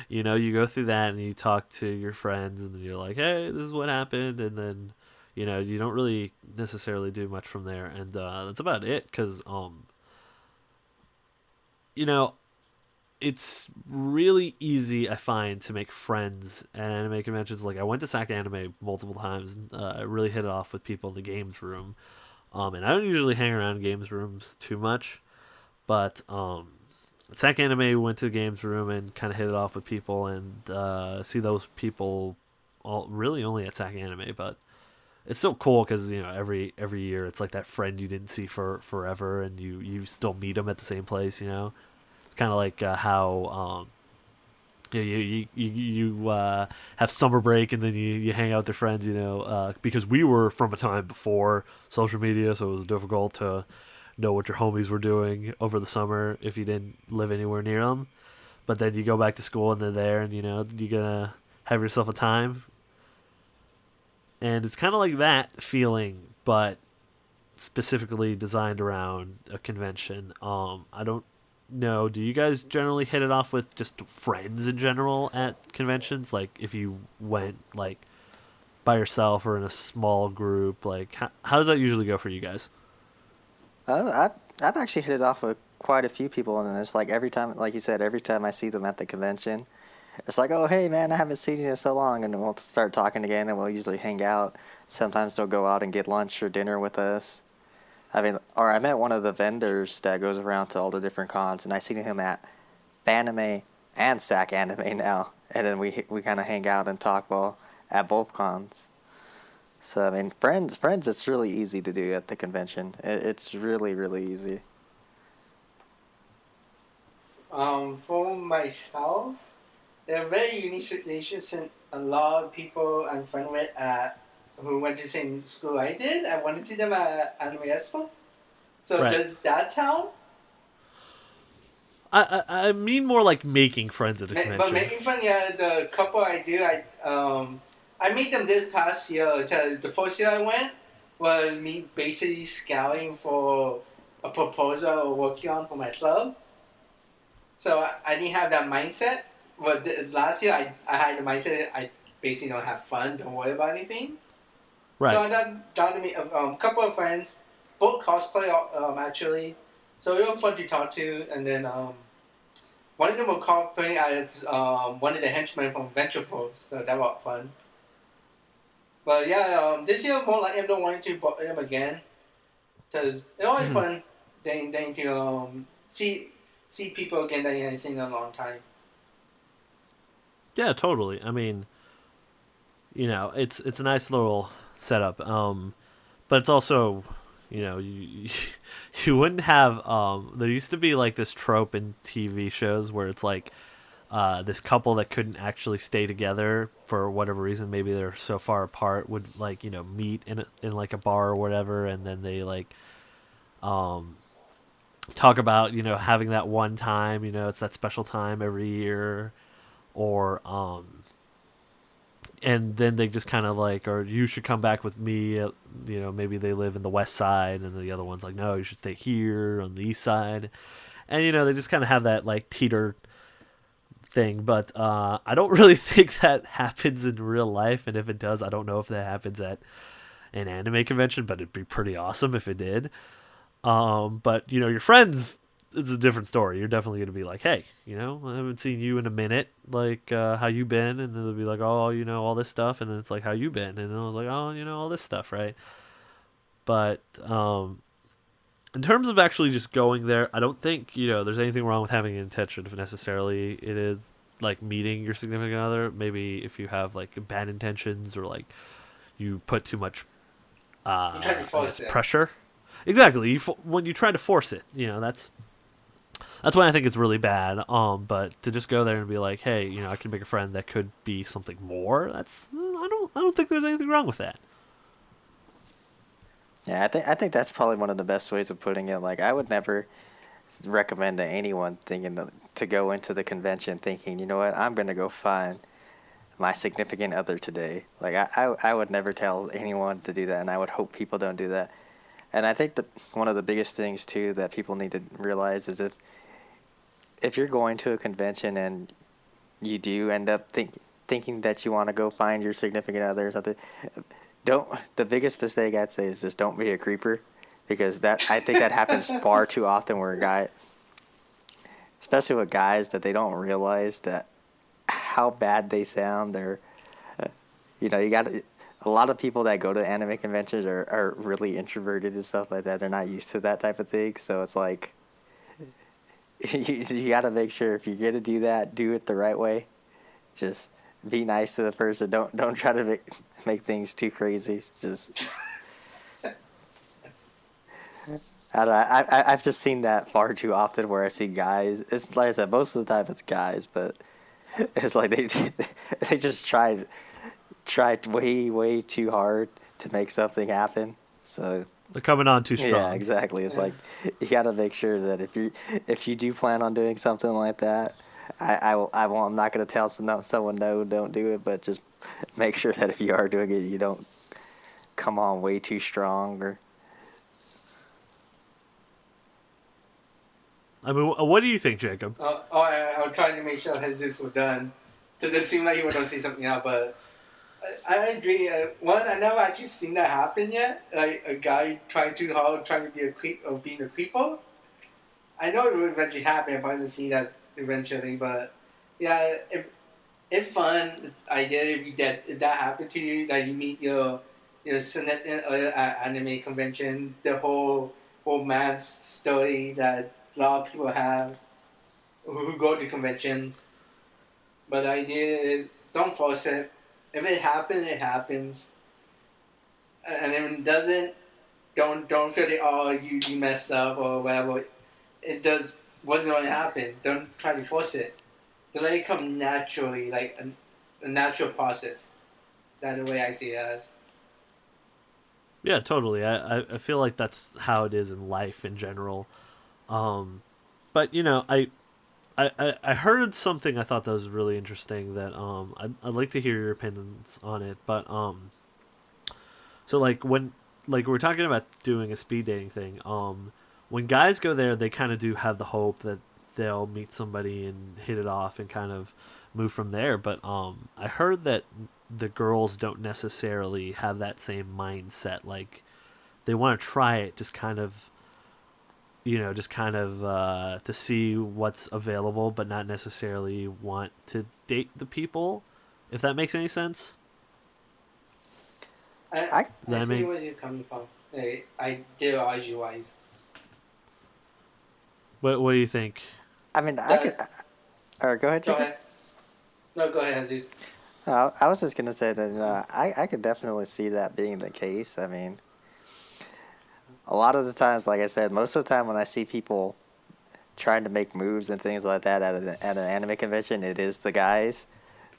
You go through that and you talk to your friends, and then you're like, hey, this is what happened, and then you don't really necessarily do much from there, and that's about it. Because it's really easy, I find, to make friends at anime conventions. Like, I went to SAC Anime multiple times. And, I really hit it off with people in the games room. And I don't usually hang around games rooms too much. But SAC Anime went to the games room and kind of hit it off with people. And see those people really only at SAC Anime. But it's still cool because, every year it's like that friend you didn't see for forever. And you still meet them at the same place, Kind of like how you have summer break and then you hang out with your friends, because we were from a time before social media, so it was difficult to know what your homies were doing over the summer if you didn't live anywhere near them. But then you go back to school and they're there, and you're gonna have yourself a time. and it's kind of like that feeling, but specifically designed around a convention. I don't know. Do you guys generally hit it off with just friends in general at conventions? Like if you went like by yourself or in a small group, like how does that usually go for you guys? I've actually hit it off with quite a few people, and it's like every time, like you said, every time I see them at the convention, it's like, oh hey man, I haven't seen you in so long, and we'll start talking again, and we'll usually hang out. Sometimes they'll go out and get lunch or dinner with us. I mean, or I met one of the vendors that goes around to all the different cons, and I seen him at Fanime and SAC Anime now, and then we kind of hang out and talk while at both cons. So I mean, friends, it's really easy to do at the convention. It's really, really easy. For myself, they're very unique situations, and a lot of people I'm friends with who went to the same school I did. I went to them at Anime Expo. So Right. does that count? I mean more like making friends at a convention. But making fun, yeah, the couple I do, I made them this past year. The first year I went was me basically scouting for a proposal I was working on for my club. So I didn't have that mindset. But last year I had the mindset I basically don't have fun, don't worry about anything. Right. So I down to meet a couple of friends, both cosplay actually. So it was fun to talk to, and then one of them was cosplay as one of the henchmen from Venture Pros, so that was fun. But yeah, this year more like I don't want to book them again, because it's always fun than to see people again that you haven't seen in a long time. Yeah, totally. I mean, it's a nice little setup. But it's also, you wouldn't have. There used to be like this trope in TV shows where it's like this couple that couldn't actually stay together for whatever reason. Maybe they're so far apart. Would like meet in like a bar or whatever, and then they like talk about having that one time. It's that special time every year, or and then they just kind of like, or you should come back with me. Maybe they live in the west side, and the other one's like, no, you should stay here on the east side. And they just kind of have that like teeter thing. But I don't really think that happens in real life, and if it does, I don't know if that happens at an anime convention, but it'd be pretty awesome if it did. But your friends, it's a different story. You're definitely going to be like, hey, I haven't seen you in a minute. Like, how you been? And then they'll be like, oh, all this stuff. And then it's like, how you been? And then I was like, oh, all this stuff, right? But in terms of actually just going there, I don't think, there's anything wrong with having an intention if necessarily it is like meeting your significant other. Maybe if you have like bad intentions or like you put too much pressure. Exactly. When you try to force it, that's why I think it's really bad. But to just go there and be like, hey, I can make a friend that could be something more. I don't think there's anything wrong with that. Yeah, I think that's probably one of the best ways of putting it. Like, I would never recommend to anyone thinking to go into the convention thinking, you know what, I'm gonna go find my significant other today. Like, I would never tell anyone to do that, and I would hope people don't do that. And I think that one of the biggest things too that people need to realize is if you're going to a convention and you do end up thinking that you want to go find your significant other or something, the biggest mistake I'd say is just don't be a creeper, because I think that happens far too often where a guy, especially with guys, that they don't realize that how bad they sound. They're, you got a lot of people that go to anime conventions are really introverted and stuff like that. They're not used to that type of thing, so it's like you got to make sure if you're gonna do that, do it the right way. Just be nice to the person. Don't try to make things too crazy. Just I don't know. I've just seen that far too often where I see guys. It's like I said, most of the time it's guys, but it's like they just tried way too hard to make something happen. So they're coming on too strong. Yeah, exactly. It's like you got to make sure that if you do plan on doing something like that, I'm not going to tell someone no, don't do it, but just make sure that if you are doing it, you don't come on way too strong. Or I mean, what do you think, Jacob? I was trying to make sure Jesus was done. So it seemed like he was going to say something else, but I agree. One, I never actually seen that happen yet. Like a guy trying too hard, trying to be a creep, or being a creepo. I know it will eventually happen. I'm probably going to see that eventually, but yeah, if fun. I get if that happened to you, that you meet your significant other at anime convention, the whole romance story that a lot of people have who go to conventions. But the idea is, don't force it. If it happens, it happens. And if it doesn't, don't feel like, oh, you messed up or whatever. It wasn't going to happen. Don't try to force it. To let it come naturally, like a natural process. That's the way I see it as. Yeah, totally. I feel like that's how it is in life in general. But I heard something I thought that was really interesting that I'd like to hear your opinions on it. But so when we're talking about doing a speed dating thing, when guys go there, they kind of do have the hope that they'll meet somebody and hit it off and kind of move from there. But I heard that the girls don't necessarily have that same mindset. Like they want to try it, just kind of to see what's available, but not necessarily want to date the people. If that makes any sense. I see where you're coming from. Ideology-wise. What do you think? I mean, I could. Or go ahead, Jacob. Go ahead. No, go ahead, Aziz. I was just gonna say that I could definitely see that being the case. I mean, a lot of the times, like I said, most of the time when I see people trying to make moves and things like that at an anime convention, it is the guys.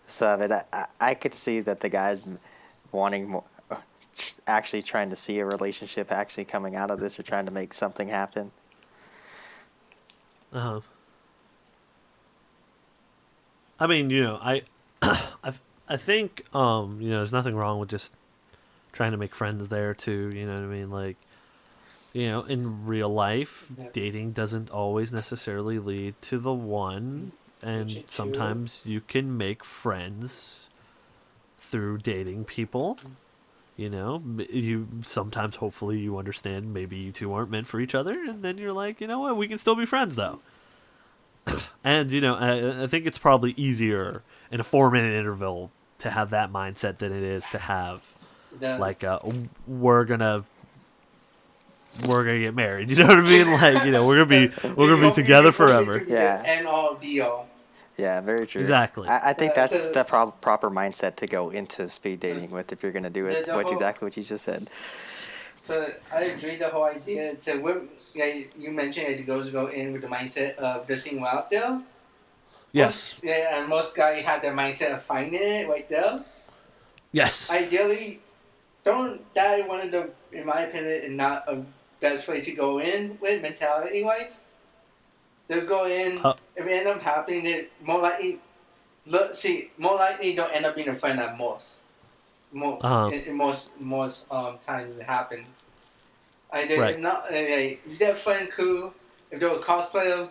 So I mean, I could see that the guys wanting more, actually trying to see a relationship actually coming out of this or trying to make something happen. I mean, I think there's nothing wrong with just trying to make friends there too. You know what I mean? Like, in real life, dating doesn't always necessarily lead to the one, and sometimes you can make friends through dating people. You sometimes, hopefully, you understand maybe you two aren't meant for each other, and then you're like, you know what, we can still be friends though. And I think it's probably easier in a 4-minute interval to have that mindset than it is to have we're gonna get married. You know what I mean? Like, we're gonna be together forever. Yeah. And all be all. Yeah, very true. Exactly. I think that's the proper mindset to go into speed dating with if you're going to do it. Exactly what you just said. So I agree the whole idea. You mentioned that the girls go in with the mindset of just seeing out there. Yes. And most guys have the mindset of finding it right there. Yes. Ideally, that one of the, in my opinion, is not a best way to go in with mentality-wise. They'll go in, if it ends up happening, it more likely don't end up being a friend at most. In most times it happens. If not, if they're friend cool, if they're a cosplayer,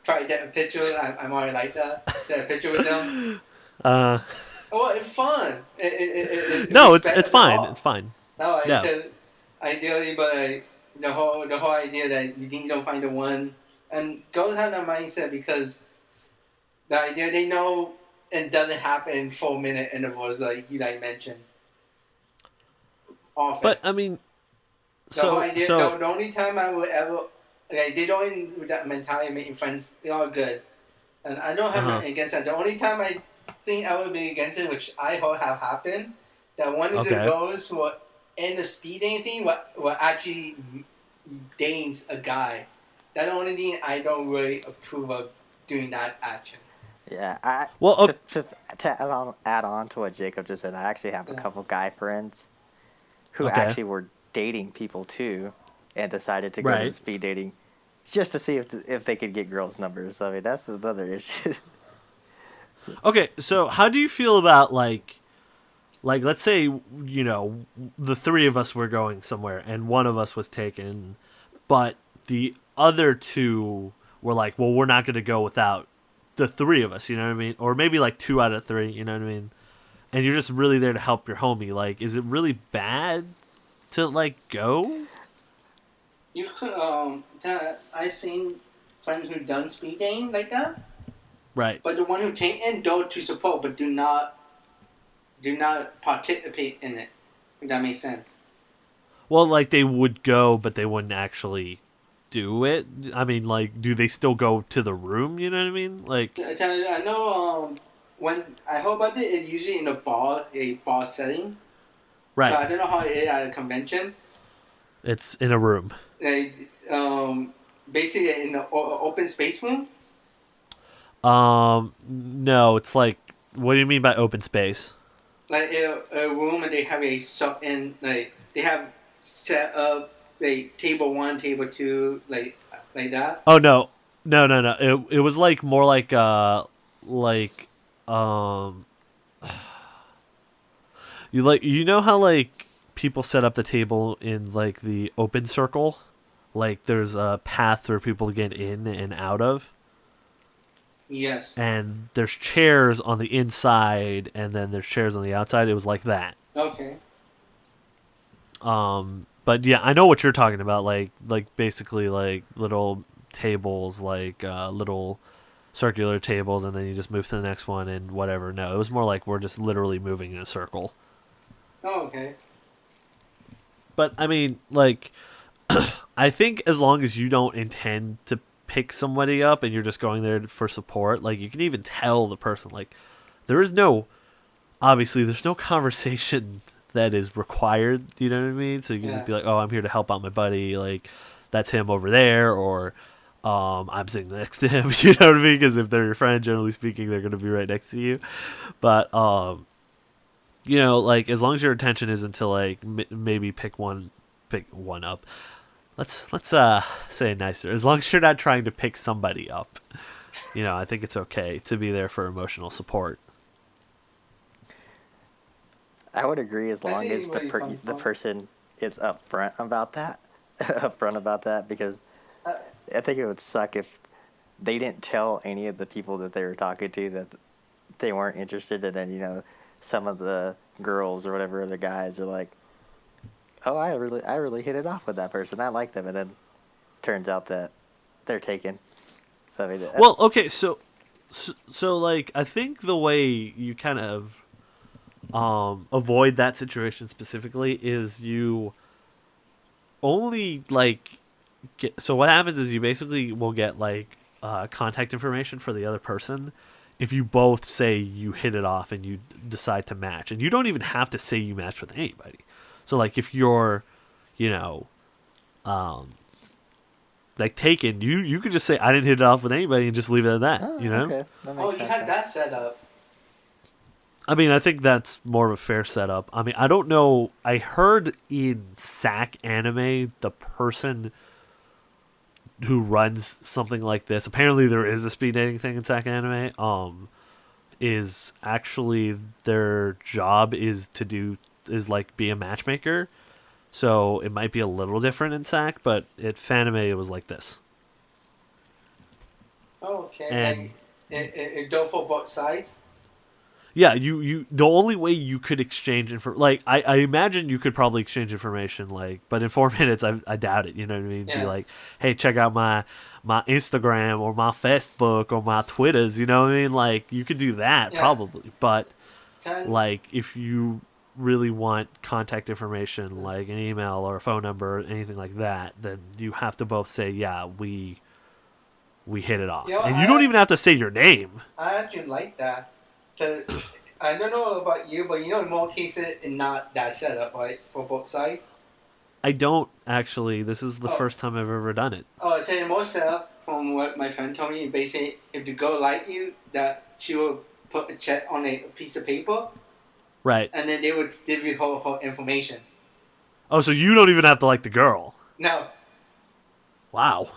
try to get a picture. I'm already like that. Get a picture with them. Well, it's fun. No, it's fine. It's fine. No, ideally, but the whole idea that you don't find the one. And girls have that mindset because the idea they know it doesn't happen in 4-minute intervals like you mentioned. Often. But I mean, the only time I would ever they don't with that mentality of making friends, they are good, and I don't have nothing against that. The only time I think I would be against it, which I hope have happened, that one of the girls who are in the speeding thing were actually dating a guy. That's the only thing I don't really approve of doing that action. Yeah, to add on to what Jacob just said, I actually have a couple guy friends who actually were dating people too, and decided to go to the speed dating just to see if they could get girls' numbers. I mean, that's another issue. Okay, so how do you feel about like like, let's say, you know, the three of us were going somewhere and one of us was taken, but the other two were like, well, we're not going to go without the three of us, you know what I mean? Or maybe like 2 out of 3, you know what I mean? And you're just really there to help your homie. Like, is it really bad to, like, go? You could I seen friends who done speed dating like that, Right. but the one who take in go to support, but do not participate in it. If that makes sense. Well, like, they would go, but they wouldn't actually do it. I mean, like, do they still go to the room, you know what I mean? Like, I know when I heard about it, it's usually in a bar setting. right. So I don't know how it is at a convention. It's in a room. Like, basically in an open space room. No, it's like, what do you mean by open space? Like a room, and they have a and like they have set up like table 1, table 2, like that. Oh, no. No. It was like more like, you know how, like, people set up the table in, like, the open circle? Like, there's a path for people to get in and out of? Yes. And there's chairs on the inside, and then there's chairs on the outside. It was like that. Okay. But yeah, I know what you're talking about. Like basically like little tables, like little circular tables, and then you just move to the next one and whatever. No, it was more like we're just literally moving in a circle. Oh, okay. But I mean, like, I think as long as you don't intend to pick somebody up and you're just going there for support, like, you can even tell the person, like, there's no conversation that is required, you know what I mean? So you can just be like, oh, I'm here to help out my buddy, like, that's him over there, or I'm sitting next to him, you know what I mean? Because if they're your friend, generally speaking, they're going to be right next to you. But, you know, like, as long as your intention isn't to, like, maybe pick one up. Let's say it nicer. As long as you're not trying to pick somebody up, you know, I think it's okay to be there for emotional support. I would agree as long as the person is upfront about that, because I think it would suck if they didn't tell any of the people that they were talking to that they weren't interested, and then, you know, some of the girls or whatever, the guys are like, oh, I really hit it off with that person. I like them, and then turns out that they're taken. So I mean, well, okay, so like, I think the way you kind of avoid that situation specifically is you only, like, so what happens is you basically will get, like, contact information for the other person if you both say you hit it off and you decide to match, and you don't even have to say you match with anybody. So, like, if you're, you know, like, taken, you could just say I didn't hit it off with anybody and just leave it at that. oh, you know? Okay. That makes sense. You had that set up. I mean, I think that's more of a fair setup. I mean, I don't know. I heard in SAC anime, the person who runs something like this, apparently there is a speed dating thing in SAC anime, is actually their job is like be a matchmaker. So it might be a little different in SAC, but at Fanime it was like this. Oh, okay. And it go for both sides? Yeah, you the only way you could exchange like, I imagine you could probably exchange information, like, but in 4 minutes I doubt it, you know what I mean? Yeah. Be like, hey, check out my Instagram or my Facebook or my Twitters, you know what I mean? Like, you could do that probably, but like, if you really want contact information, like an email or a phone number or anything like that, then you have to both say, yeah, we hit it off. And you don't even have to say your name. I actually like that. Cause I don't know about you, but, you know, in more cases, it's not that setup, right, for both sides. I don't actually. This is the first time I've ever done it. Oh, I tell you more setup from what my friend told me. Basically, if the girl like you, that she will put a check on a piece of paper. Right. And then they would give you her information. Oh, so you don't even have to like the girl. No. Wow.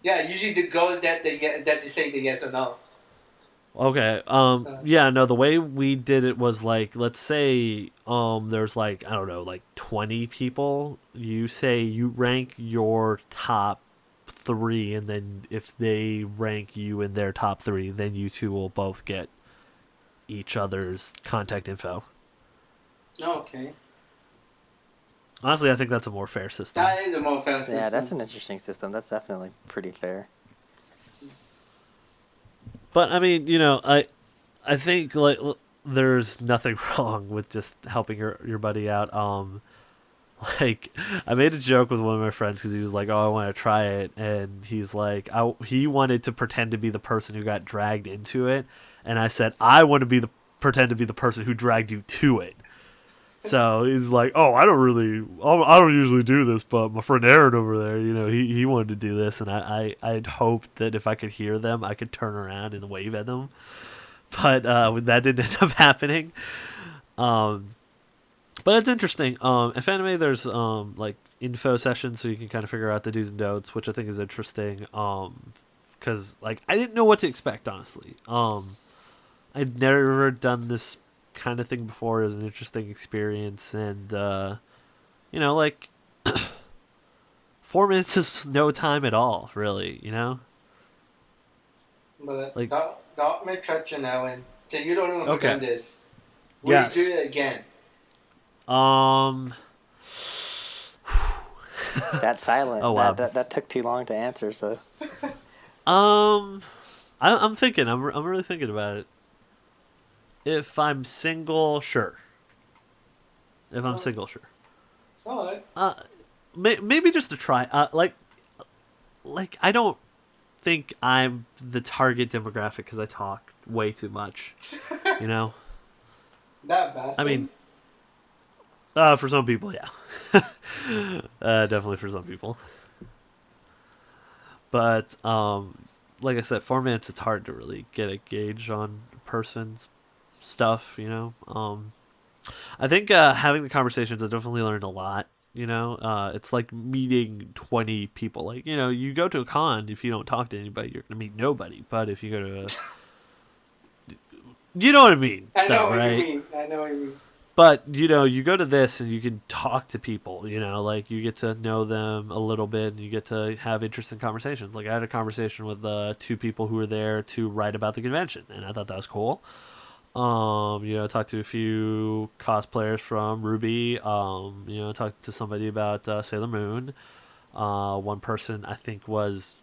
Yeah, usually the girl that they say the yes or no. Okay. Yeah. No. The way we did it was like, let's say, there's like, I don't know, like 20 people. You say you rank your top three, and then if they rank you in their top three, then you two will both get each other's contact info. Okay. Honestly, I think that's a more fair system. That is a more fair system. Yeah, that's an interesting system. That's definitely pretty fair. But I mean, I think like there's nothing wrong with just helping your buddy out. Like I made a joke with one of my friends because he was like, "Oh, I want to try it," and he's like, he wanted to pretend to be the person who got dragged into it, and I said, "I want to pretend to be the person who dragged you to it." So he's like, "Oh, I don't usually do this, but my friend Aaron over there, he wanted to do this," and I'd hoped that if I could hear them, I could turn around and wave at them, but that didn't end up happening. But it's interesting. If anime, there's like info sessions, so you can kind of figure out the do's and don'ts, which I think is interesting. Because like I didn't know what to expect, honestly. I'd never done this kind of thing before. It was an interesting experience, and like 4 minutes is no time at all, really. But Like, don't make touch on that one. So you don't know who Okay. done this. Will Yes. you do it again? That silent. Oh, wow. That took too long to answer. So I'm thinking. I'm really thinking about it. If I'm single, sure. If I'm single, sure. Alright. Maybe just to try. Like I don't think I'm the target demographic because I talk way too much. Not bad. I mean, for some people, yeah. Definitely for some people. But like I said, 4 minutes, it's hard to really get a gauge on a person's stuff. I think having the conversations, I definitely learned a lot. It's like meeting 20 people. Like, you go to a con, if you don't talk to anybody, you're gonna meet nobody. But if you go to you know what I mean? I know what right? you mean. I know what you mean. But, you go to this and you can talk to people, like you get to know them a little bit and you get to have interesting conversations. Like I had a conversation with 2 people who were there to write about the convention, and I thought that was cool. Talked to a few cosplayers from Ruby, talked to somebody about Sailor Moon. One person I think was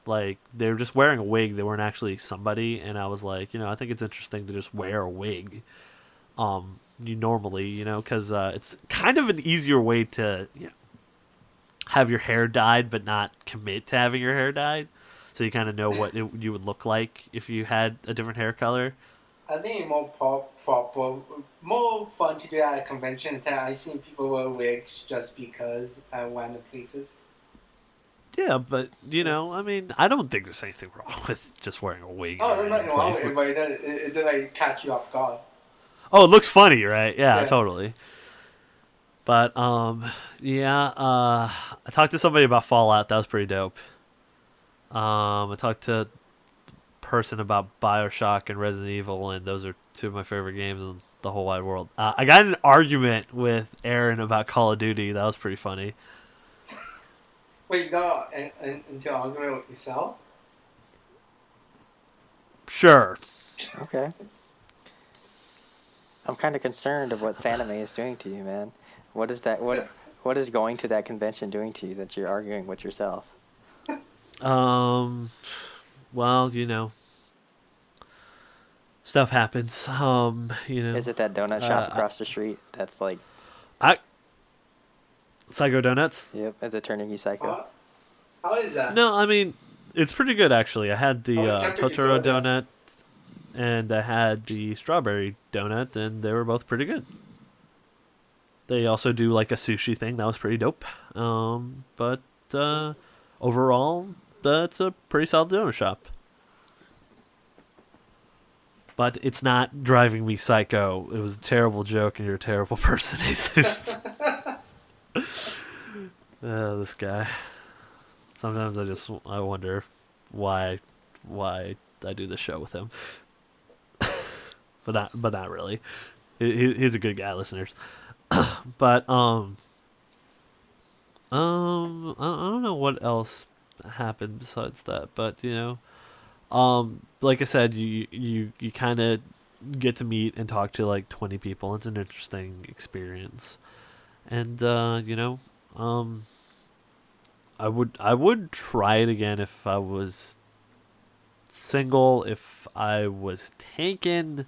like, they were just wearing a wig. They weren't actually somebody. And I was like, I think it's interesting to just wear a wig. You normally, because it's kind of an easier way to have your hair dyed, but not commit to having your hair dyed. So you kind of know what you would look like if you had a different hair color. I think it's more proper, more fun to do at a convention than I've seen people wear wigs just because at random places. Yeah, but, I mean, I don't think there's anything wrong with just wearing a wig. Oh, there's in nothing a wrong place. with it, but it did like catch you off guard. Oh, it looks funny, right? Yeah, Yeah. totally. But, I talked to somebody about Fallout. That was pretty dope. I talked to a person about BioShock and Resident Evil, and those are 2 of my favorite games in the whole wide world. I got in an argument with Aaron about Call of Duty. That was pretty funny. Wait, you got into an argument with yourself? Sure. okay. I'm kind of concerned of what Fanime is doing to you, man. What is that? What is going to that convention doing to you that you're arguing with yourself? Well, stuff happens. Is it that donut shop across the street that's like, Psycho Donuts? yep, is it turning you psycho? How is that? No, I mean, it's pretty good, actually. I had the tempted to Totoro go there. donut, and I had the strawberry donut, and they were both pretty good. They also do, like, a sushi thing. That was pretty dope. But overall, it's a pretty solid donut shop. But it's not driving me psycho. It was a terrible joke, and you're a terrible person, Jesus. This guy. Sometimes I wonder why I do this show with him. but not really. He's a good guy, listeners. But I don't know what else happened besides that, but like I said, you kind of get to meet and talk to like 20 people. It's an interesting experience, and I would try it again if I was single. If I was taken,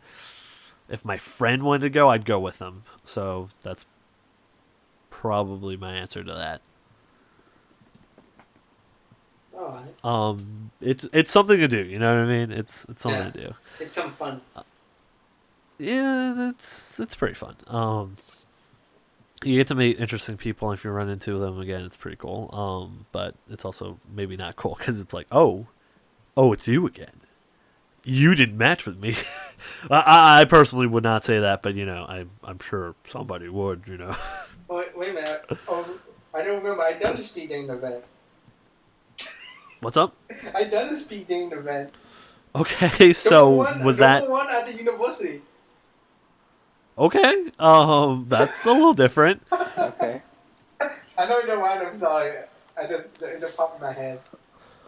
if my friend wanted to go, I'd go with them. So that's probably my answer to that. Alright. It's something to do. You know what I mean? It's something to do. It's some fun. Yeah, that's pretty fun. You get to meet interesting people, and if you run into them again, it's pretty cool. But it's also maybe not cool because it's like, oh, it's you again. You didn't match with me. I personally would not say that, but I'm sure somebody would. Wait a minute. Oh, I don't remember. I done a speed dating event. What's up? I done a speed dating event. Okay, so was that number one at the university? okay? That's a little different. Okay. I know you don't want. I'm sorry. I just in the top of my head.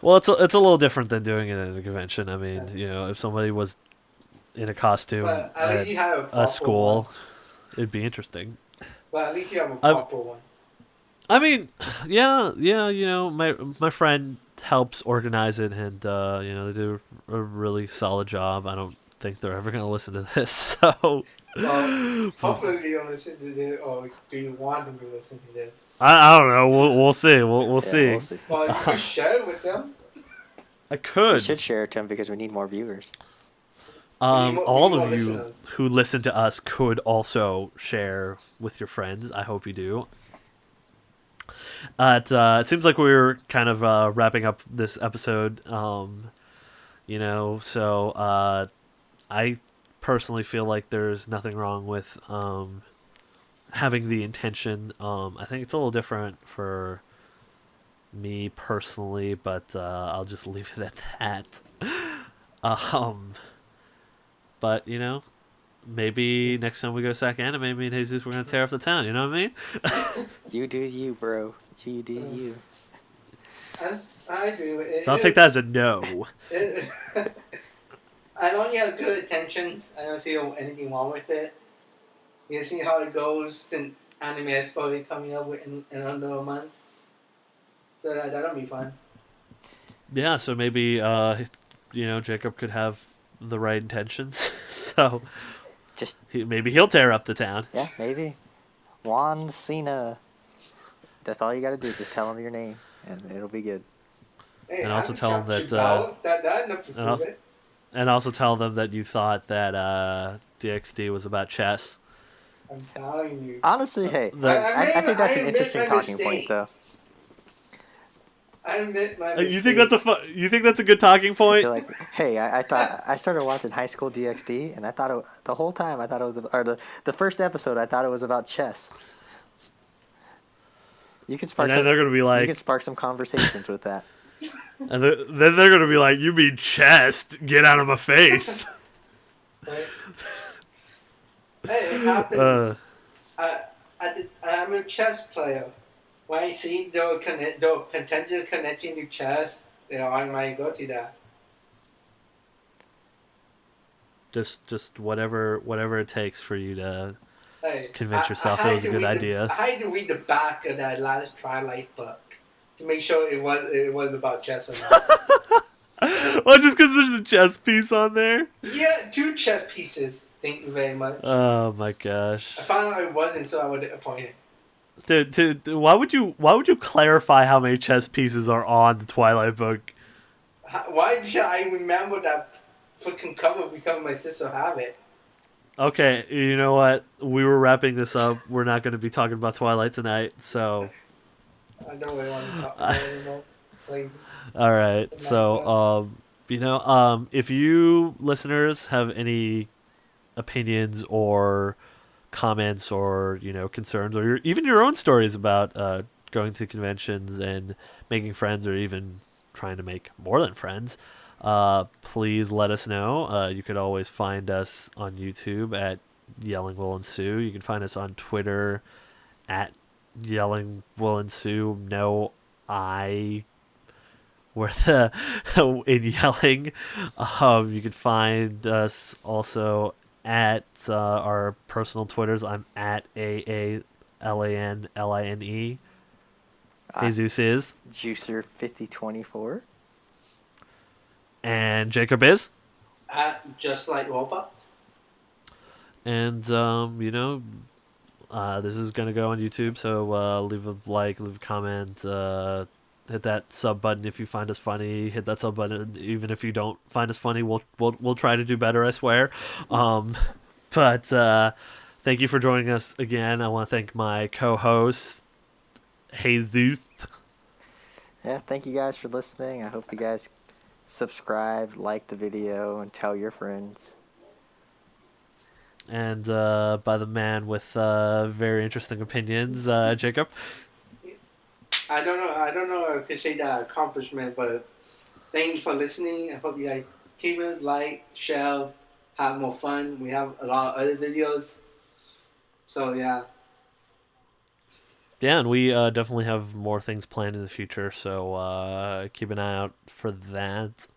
Well, it's a little different than doing it at a convention. I mean, if somebody was in a costume But at least you have a at proper a school, one. it'd be interesting. But at least you have a proper one. I mean, yeah. My friend helps organize it, and they do a really solid job. I don't think they're ever gonna listen to this, so. Well, hopefully they don't listen to this, or do you want them to listen to this? I don't know. We'll see. We'll Yeah, see. we'll see. Well, you can share it with them. I We could. should share it to him because we need more viewers. All more of you listeners. who listen to us could also share with your friends. I hope you do. It seems like we're kind of wrapping up this episode. So I personally feel like there's nothing wrong with having the intention. I think it's a little different for me personally, but I'll just leave it at that. But maybe next time we go sack anime, me and Jesus, we're gonna tear up the town. You know what I mean? You do you, bro. You do you. I agree with it. So I'll take that as a no. I don't have good intentions. I don't see anything wrong with it. You see how it goes since Anime Expo is coming up in under a month. So that'll be fun. Yeah. So maybe Jacob could have the right intentions. So maybe he'll tear up the town. Yeah, maybe. Juan Cena. That's all you gotta do. Just tell him your name, and it'll be good. Hey, And also I'm tell them that, that enough to prove it. And also tell them that you thought that DXD was about chess. I'm telling you. Honestly, hey, I think that's an interesting talking point, though. I admit my mistake. You think that's a good talking point? You're like, hey, I thought I started watching High School DxD, and I thought the whole time I thought it was, the first episode I thought it was about chess. You can spark. And then they're gonna be like, you can spark some conversations with that. And then they're gonna be like, "You mean chest? Get out of my face!" Right? Hey, it happens. I'm a chess player. When I see the potential connection to chess, I might go to that. Just whatever it takes for you to Hey, convince yourself I it was a good idea. I had to read the back of that last Twilight book to make sure it was about chess or not. Well, just because there's a chess piece on there. Yeah, 2 chess pieces. Thank you very much. Oh my gosh, I found out it wasn't, so I was disappointed. dude, why would you clarify how many chess pieces are on the Twilight book? Why should I remember that freaking cover because my sister have it? Okay, you know what? We were wrapping this up. We're not going to be talking about Twilight tonight, so. I don't really want to talk about it anymore. Please. All right. So, if you listeners have any opinions or comments or concerns or even your own stories about going to conventions and making friends or even trying to make more than friends, please let us know. You could always find us on YouTube at Yelling Will Ensue. You can find us on Twitter at Yelling Will Ensue. No I where the in yelling. You can find us also at our personal Twitters. I'm at AALANLINE. Jesus is. Juicer5024. And Jacob is. Just like robot. And, this is going to go on YouTube, so leave a like, leave a comment, hit that sub button if you find us funny. Hit that sub button even if you don't find us funny. We'll try to do better, I swear. But thank you for joining us again. I want to thank my co-host, Jesus. Yeah, thank you guys for listening. I hope you guys subscribe, like the video, and tell your friends. And by the man with very interesting opinions, Jacob. I don't know if I could say that accomplishment, but thanks for listening. I hope you guys keep it, like, share, have more fun. We have a lot of other videos. So, yeah. Yeah, and we definitely have more things planned in the future, so keep an eye out for that.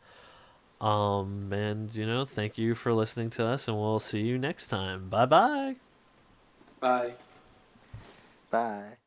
And, thank you for listening to us, and we'll see you next time. Bye-bye. Bye. Bye.